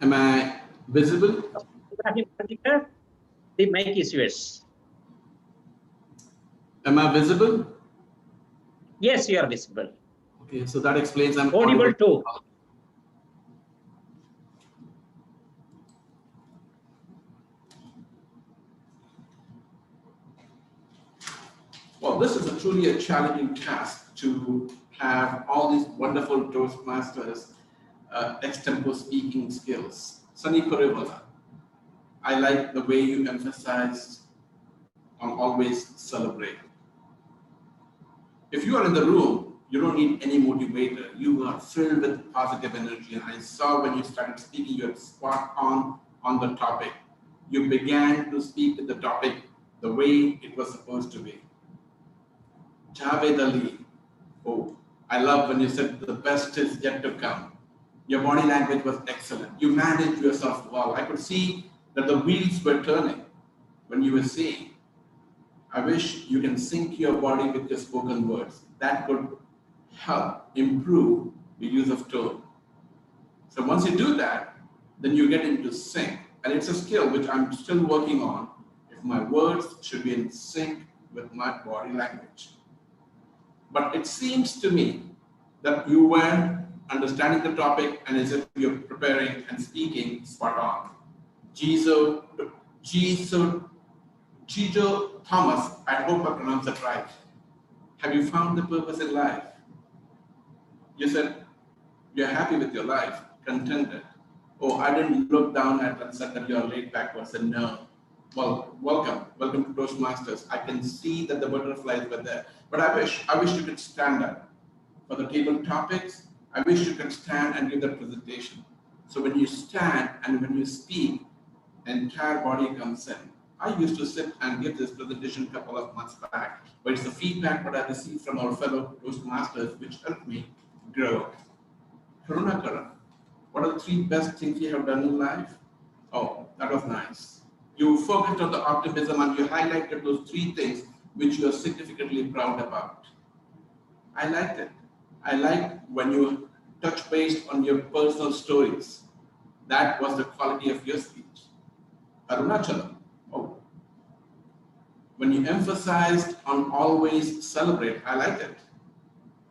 Am I visible? Ibrahim Kharjika, the mic is yours. Am I visible? Yes, you are visible. Okay, so that explains I'm audible too. Well, this is truly a challenging task to have all these wonderful Toastmasters extempo speaking skills. Sunny Kurivala, I like the way you emphasized on always celebrate. If you are in the room, you don't need any motivator. You are filled with positive energy. And I saw when you started speaking, you're spot on the topic. You began to speak with the topic the way it was supposed to be. Javed Ali, oh, I love when you said the best is yet to come. Your body language was excellent. You managed yourself well. I could see that the wheels were turning when you were saying. I wish you can sync your body with your spoken words. That could help improve the use of tone. So once you do that, then you get into sync. And it's a skill which I'm still working on. If my words should be in sync with my body language. But it seems to me that you were understanding the topic and as if you're preparing and speaking spot on. Gizo Thomas, I hope I pronounced that right. Have you found the purpose in life? You said you're happy with your life, contented. Oh, I didn't look down at and said that you're a laid back person. No. Well, welcome to Toastmasters. I can see that the butterflies were there, but I wish you could stand up for the table topics. I wish you could stand and give that presentation. So when you stand and when you speak, the entire body comes in. I used to sit and give this presentation a couple of months back, but it's the feedback that I received from our fellow Toastmasters which helped me grow. Karunakaran, what are the 3 best things you have done in life? Oh, that was nice. You focused on the optimism and you highlighted those 3 things which you are significantly proud about. I liked it. I liked when you touched base on your personal stories. That was the quality of your speech. Arunachalam, oh, when you emphasized on always celebrate, I liked it.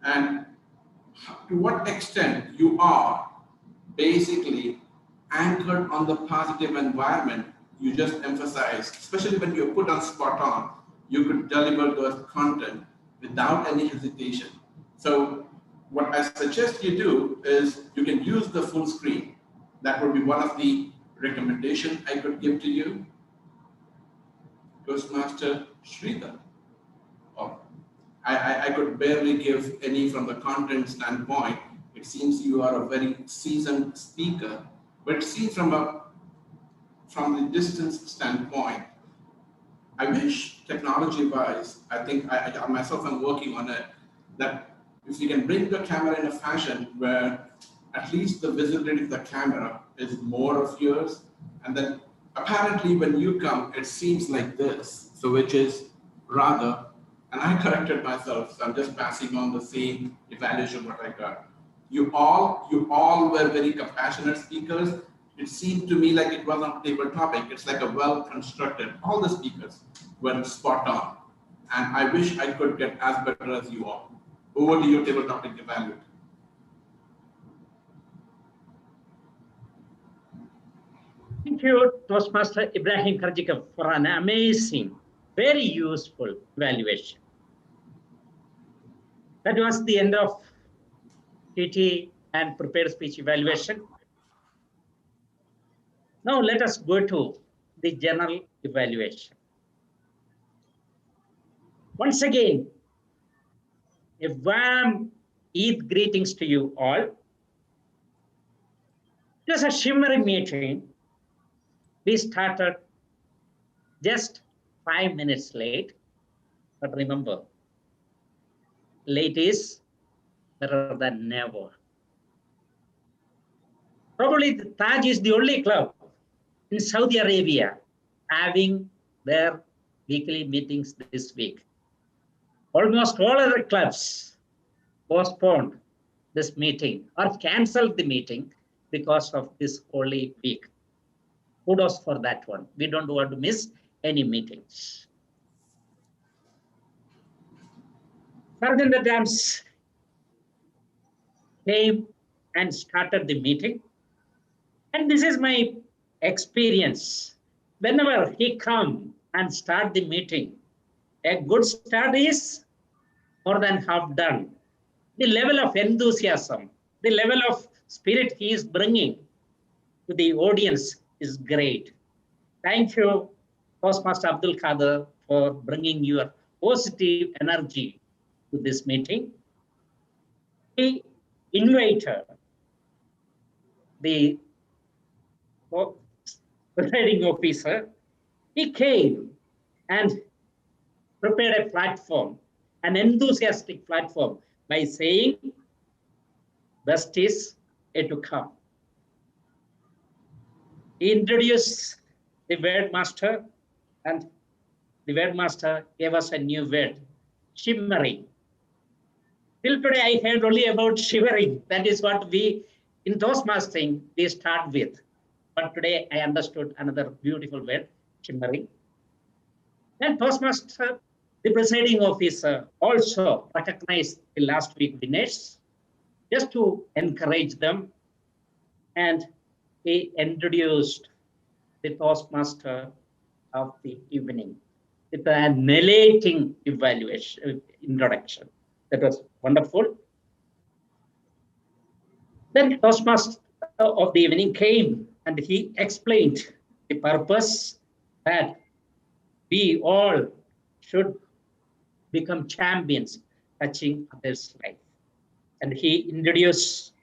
And to what extent you are basically anchored on the positive environment you just emphasized, especially when you're put on spot on, you could deliver those content without any hesitation. So what I suggest you do is you can use the full screen. That would be one of the recommendations I could give to you. Toastmaster Sridhar. Oh, I could barely give any from the content standpoint. It seems you are a very seasoned speaker, but it seems from the distance standpoint, I wish technology-wise, I think I myself am working on it, that if you can bring the camera in a fashion where at least the visibility of the camera is more of yours, and then apparently when you come, it seems like this, so which is rather, and I corrected myself, so I'm just passing on the same evaluation what I got. You all were very compassionate speakers. It seemed to me like it was not a table topic. It's like a well-constructed, all the speakers were spot on. And I wish I could get as better as you all. Over to you, table topic evaluate. Thank you, Toastmaster Ibrahim Kharjika, for an amazing, very useful evaluation. That was the end of PT and prepared speech evaluation. Now let us go to the general evaluation. Once again, a warm Eid greetings to you all. It was a shimmering meeting. We started just 5 minutes late. But remember, late is better than never. Probably the Taj is the only club in Saudi Arabia having their weekly meetings this week. Almost all other clubs postponed this meeting or canceled the meeting because of this Holy Week. Kudos for that one. We don't want to miss any meetings. Sergeant at Arms came and started the meeting. And this is my experience. Whenever he come and start the meeting, a good start is more than half done. The level of enthusiasm, the level of spirit he is bringing to the audience is great. Thank you, Toastmaster Abdul Kader, for bringing your positive energy to this meeting. He invited the presiding officer. He came and prepared a platform, an enthusiastic platform, by saying, best is yet to come. He introduced the word master, and the word master gave us a new word, shimmering. Till today, I heard only about shivering. That is what we, in Toastmastering, we start with. But today, I understood another beautiful word, shimmering. And Toastmaster, the presiding officer, also recognized the last week winners just to encourage them. And he introduced the Toastmaster of the evening with a narrating evaluation introduction. That was wonderful. Then Toastmaster of the evening came and he explained the purpose that we all should become champions touching others' life. And he introduced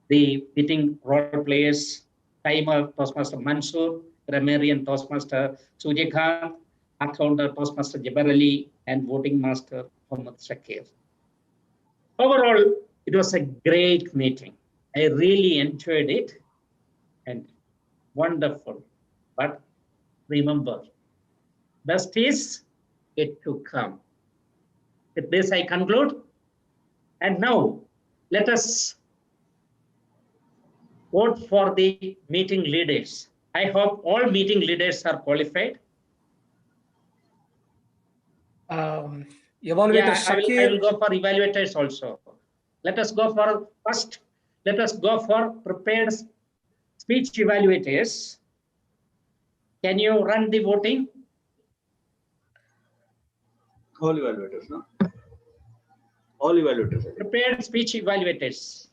the meeting role players, timer Toastmaster Mansoor, grammarian Toastmaster Sujakant, accounter Toastmaster Jabar Ali, and voting master Muhammad Shakir. Overall, it was a great meeting. I really enjoyed it and wonderful. But remember, best is yet to come. With this, I conclude. And now, let us vote for the meeting leaders. I hope all meeting leaders are qualified. Evaluator Yeah, I Shakir. will go for evaluators also. Let us go for first. Let us go for prepared speech evaluators. Can you run the voting? All evaluators, no? All evaluators. Prepared speech evaluators.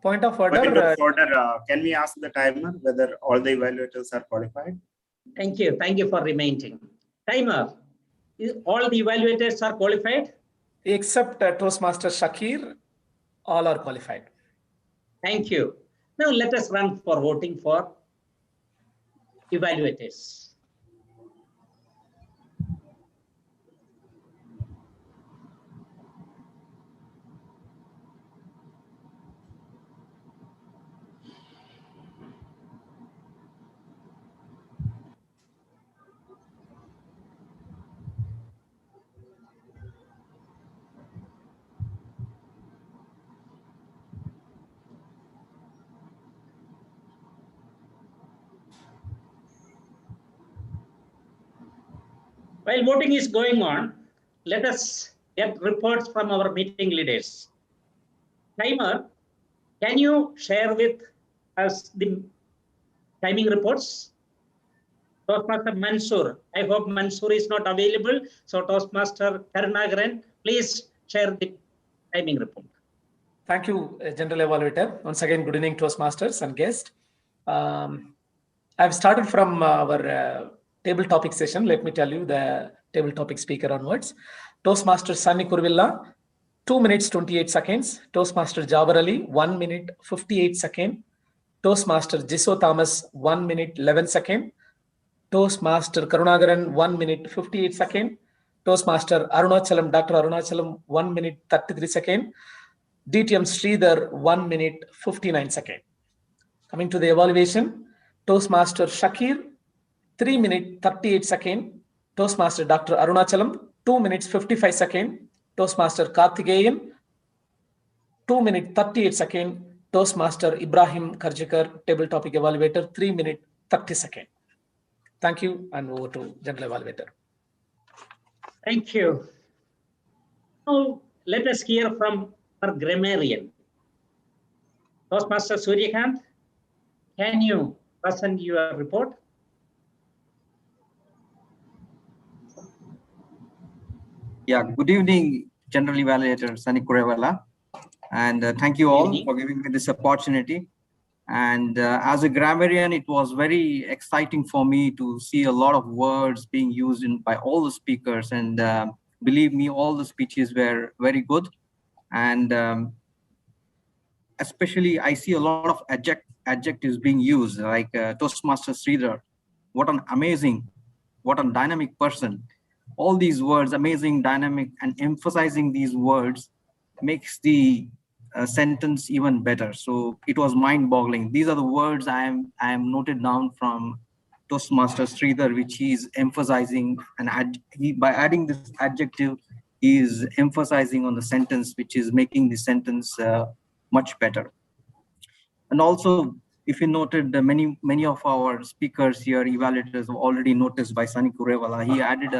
Point of order. Point of order. Can we ask the timer whether all the evaluators are qualified? Thank you. Thank you for reminding. Timer. All the evaluators are qualified? Except Toastmaster Shakir, all are qualified. Thank you. Now let us run for voting for evaluators. While voting is going on, let us get reports from our meeting leaders. Timer, can you share with us the timing reports? Toastmaster Mansoor, I hope Mansoor is not available. So Toastmaster Karnagaran, please share the timing report. Thank you, General Evaluator. Once again, good evening, Toastmasters and guests. I've started from our table topic session. Let me tell you the table topic speaker onwards. Toastmaster Sunny Kurvilla, 2 minutes 28 seconds. Toastmaster Jabar Ali, 1 minute 58 seconds. Toastmaster Jiso Thomas, 1 minute 11 seconds. Toastmaster Karunagaran 1 minute 58 second. Toastmaster Arunachalam, Dr. Arunachalam 1 minute 33 second. DTM Sridhar 1 minute 59 second. Coming to the evaluation, Toastmaster Shakir 3 minute 38 second. Toastmaster Dr. Arunachalam 2 minutes 55 second. Toastmaster Karthikeyan 2 minute 38 second. Toastmaster Ibrahim Karjikar, table topic evaluator 3 minute 30 second. Thank you, and over to general evaluator. Thank you. Now, let us hear from our grammarian. Toastmaster Suryakant, can you present your report? Yeah, good evening, General Evaluator Sunny Kurewala. And thank you all for giving me this opportunity. And as a grammarian, it was very exciting for me to see a lot of words being used by all the speakers. And believe me, all the speeches were very good. And especially, I see a lot of adjectives being used, like Toastmaster Sridhar. What an amazing, what a dynamic person. All these words, amazing, dynamic, and emphasizing these words makes the sentence even better. So it was mind-boggling. These are the words I am noted down from Toastmaster Sridhar, which he is emphasizing, and by adding this adjective, he is emphasizing on the sentence, which is making the sentence much better. And also, if you noted, many of our speakers here, evaluators, have already noticed by Sunny Kurewala, he added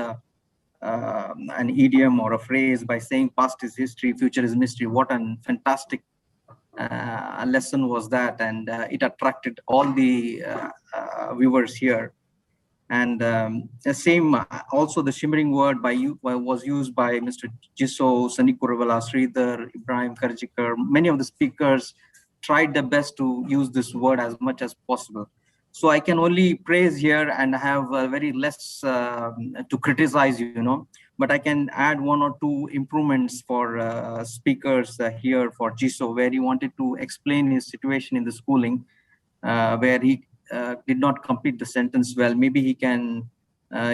an idiom or a phrase by saying past is history, future is mystery. What a fantastic lesson was that, and it attracted all the viewers here. And the same, also the shimmering word by you was used by Mr. Jiso, Sunny Kurewala, Sridhar, Ibrahim Karjikar. Many of the speakers tried their best to use this word as much as possible. So I can only praise here and have very less to criticize, but I can add one or two improvements for speakers here for Jiso, where he wanted to explain his situation in the schooling, where he did not complete the sentence well. Maybe he can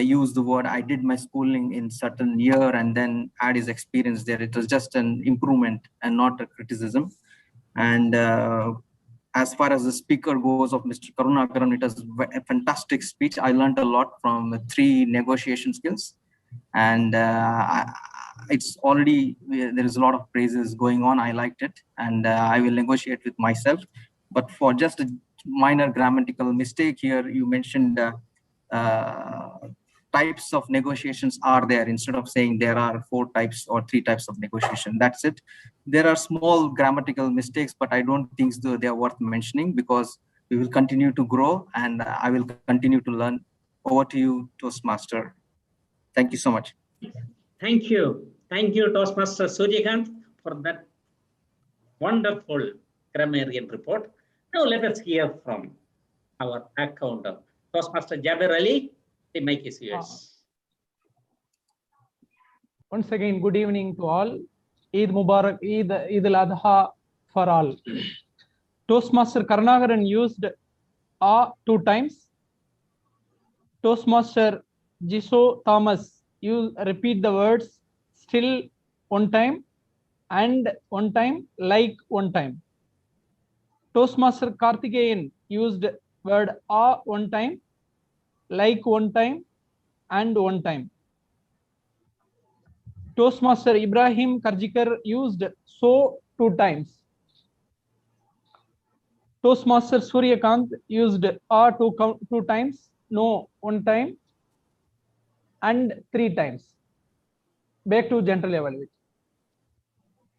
use the word, I did my schooling in certain year, and then add his experience there. It was just an improvement and not a criticism. And as far as the speaker goes of Mr. Karunagaran, it was a fantastic speech. I learned a lot from 3 negotiation skills. And it's already, there is a lot of praises going on. I liked it, and I will negotiate with myself. But for just a minor grammatical mistake here, you mentioned types of negotiations are there, instead of saying there are 4 types or 3 types of negotiation. That's it. There are small grammatical mistakes, but I don't think they are worth mentioning, because we will continue to grow and I will continue to learn. Over to you, Toastmaster. Thank you so much. Thank you. Thank you, Toastmaster Suryakant, for that wonderful grammarian report. Now let us hear from our accountant, Toastmaster Jabir Ali. The mic is yours. Once again, good evening to all. Eid Mubarak, Eid al-Adha for all. Toastmaster Karunagaran used a 2 times. Toastmaster Jiso Thomas, you repeat the words still 1 time and 1 time, like 1 time. Toastmaster Karthikeyan used word a 1 time, like 1 time, and 1 time. Toastmaster Ibrahim Karjikar used so 2 times. Toastmaster Suryakant used a 2 times, no 1 time, and 3 times. Back to general evaluation.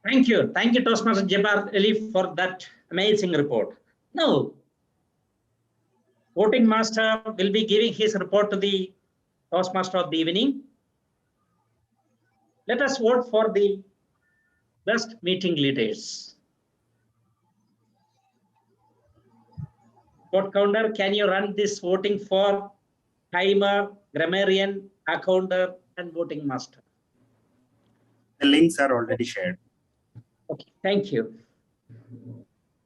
Thank you. Thank you, Toastmaster Jabir Ali, for that amazing report. Now, voting master will be giving his report to the Toastmaster of the evening. Let us vote for the best meeting leaders. Vote counter, can you run this voting for timer, grammarian, accounter, and voting master? The links are already shared. Okay, thank you.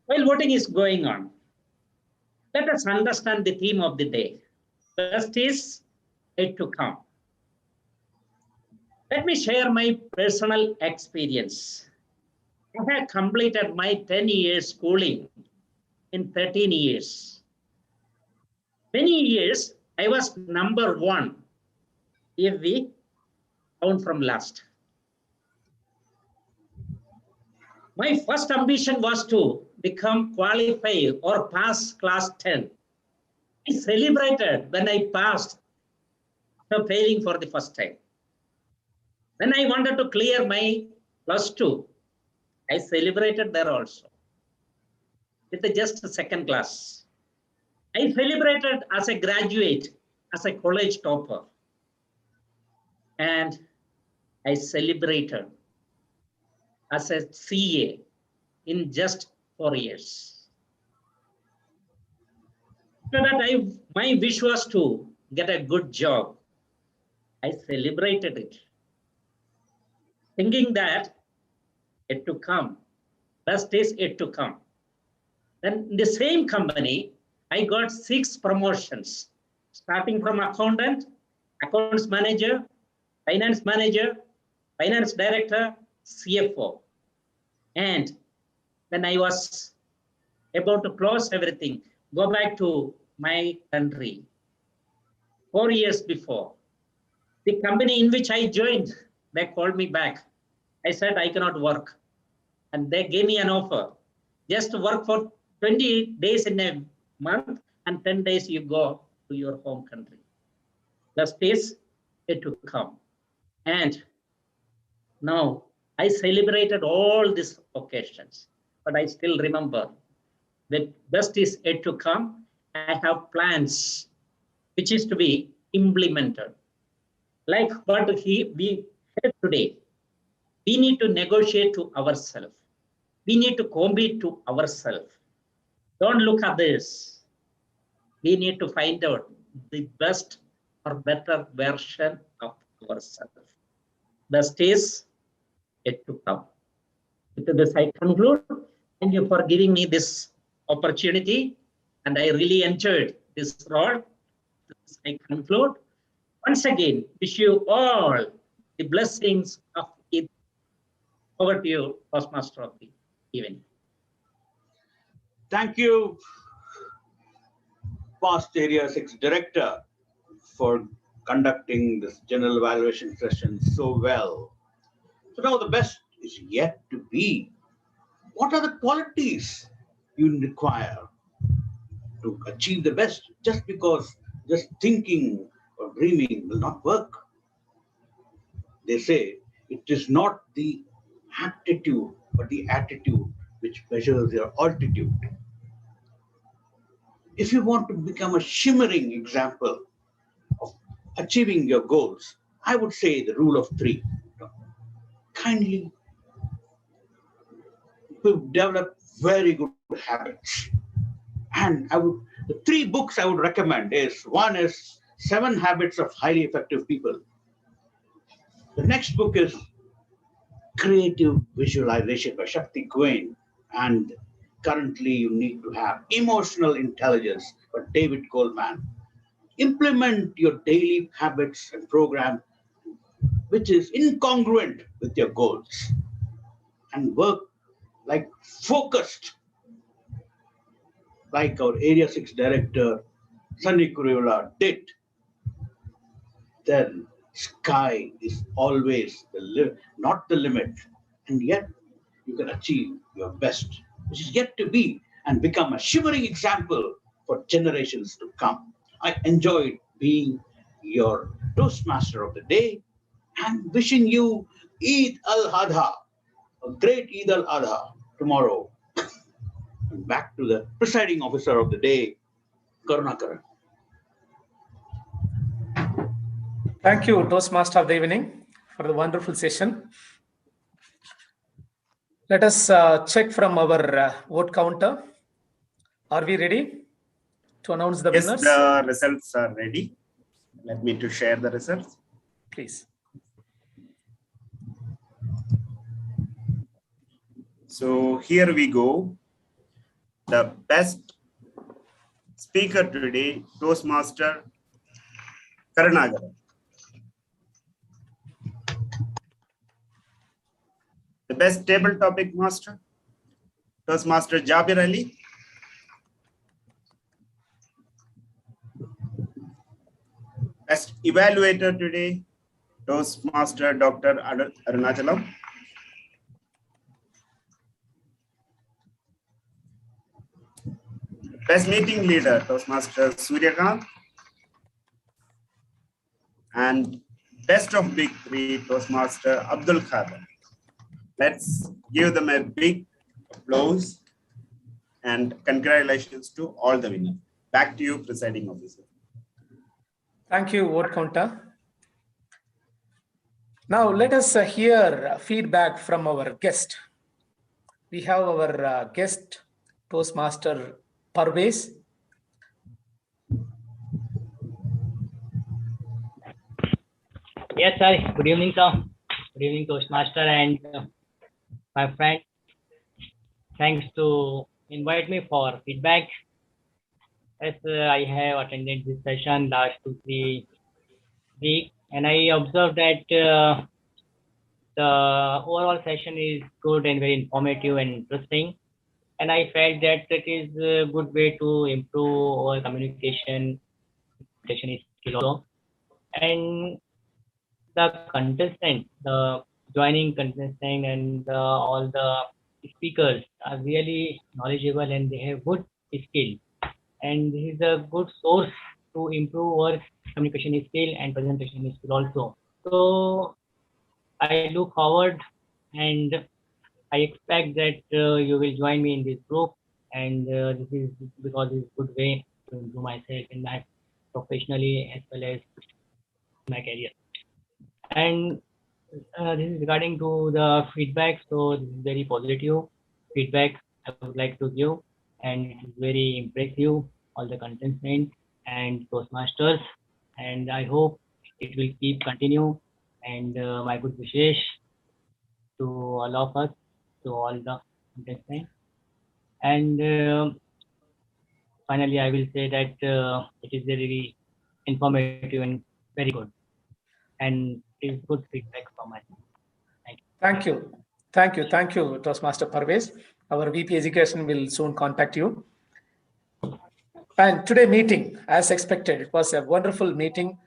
While voting is going on, let us understand the theme of the day. best is yet to come. Let me share my personal experience. I have completed my 10 years schooling in 13 years. Many years, I was number one if we count from last. My first ambition was to become qualified or pass class 10. I celebrated when I passed after failing for the first time. When I wanted to clear my plus 2, I celebrated there also with just a second class. I celebrated as a graduate, as a college topper. And I celebrated as a CA in just 4 years. After that, my wish was to get a good job. I celebrated it, thinking that it to come, best is yet to come. Then in the same company, I got 6 promotions, starting from accountant, accounts manager, finance director, CFO. And when I was about to close everything, go back to my country, 4 years before, the company in which I joined, they called me back. I said, I cannot work. And they gave me an offer. Just to work for 20 days in a month and 10 days you go to your home country. Best is yet to come. And now I celebrated all these occasions, but I still remember that best is yet to come. I have plans which is to be implemented. Like what we heard today, we need to negotiate to ourselves. We need to compete to ourselves. Don't look at this. We need to find out the best or better version of ourselves. Best is yet to come. With this, I conclude. Thank you for giving me this opportunity, and I really enjoyed this role. I conclude. Once again, wish you all the blessings of it. Over to you, Toastmaster of the evening. Thank you, past Area 6 Director, for conducting this general evaluation session so well. So now the best is yet to be. What are the qualities you require to achieve the best? Just because just thinking or dreaming will not work. They say it is not the aptitude, but the attitude which measures your altitude. If you want to become a shimmering example of achieving your goals, I would say the rule of 3. Kindly develop very good habits. And the 3 books I would recommend is, one is 7 Habits of Highly Effective People. The next book is Creative Visualization by Shakti Gawain. And currently you need to have Emotional Intelligence by David Goleman. Implement your daily habits and program which is incongruent with your goals, and work like focused, like our Area 6 Director Sunny Kuriola did. Then sky is always not the limit, and yet you can achieve your best, which is yet to be, and become a shimmering example for generations to come. I enjoyed being your Toastmaster of the day and wishing you Eid al-Adha, a great Eid al-Adha tomorrow. And back to the presiding officer of the day, Karunakaran. Thank you, Toastmaster of the evening, for the wonderful session. Let us check from our vote counter. Are we ready to announce the winners? Yes, the results are ready. Let me to share the results. Please. So here we go. The best speaker today, Toastmaster Karunagara. The best table topic master, Toastmaster Jabir Ali. Best evaluator today, Toastmaster Dr. Arunachalam. Best meeting leader, Toastmaster Suryakant. And best of big three, Toastmaster Abdul Khader. Let's give them a big applause and congratulations to all the winners. Back to you, presiding officer. Thank you, word counter. Now let us hear feedback from our guest. We have our guest, Toastmaster Parvez. Yes, sir. Good evening, sir. Good evening, Toastmaster and my friend. Thanks to invite me for feedback. As I have attended this session last 2-3 weeks, and I observed that the overall session is good and very informative and interesting. And I felt that it is a good way to improve our communication skill also. And the contestant, the joining contestant and all the speakers are really knowledgeable and they have good skill. And this is a good source to improve our communication skill and presentation skill also. So I look forward and I expect that you will join me in this group, and this is because it's a good way to improve myself in my professionally as well as my career. And this is regarding to the feedback. So this is very positive feedback I would like to give, and it is very impressive, all the contestants and Toastmasters, and I hope it will keep continue. And my good wishes to all of us, to all the contestants. And finally, I will say that it is very informative and very good, and it is good feedback from my side. Thank you. Thank you. Thank you, Toastmaster Parvez. Our VP Education will soon contact you. And today meeting, as expected, it was a wonderful meeting.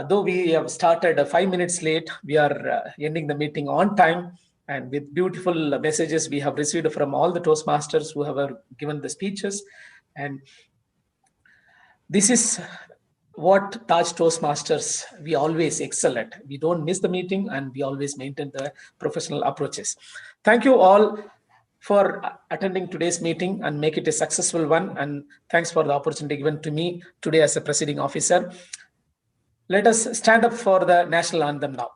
Though we have started 5 minutes late, we are ending the meeting on time and with beautiful messages we have received from all the Toastmasters who have given the speeches. And this is what Taj Toastmasters we always excel at. We don't miss the meeting and we always maintain the professional approaches. Thank you all for attending today's meeting and make it a successful one. And thanks for the opportunity given to me today as a presiding officer. Let us stand up for the national anthem now.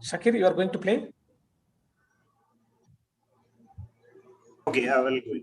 Shakir, you are going to play? Okay, I will go.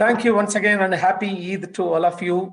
Thank you once again and happy Eid to all of you.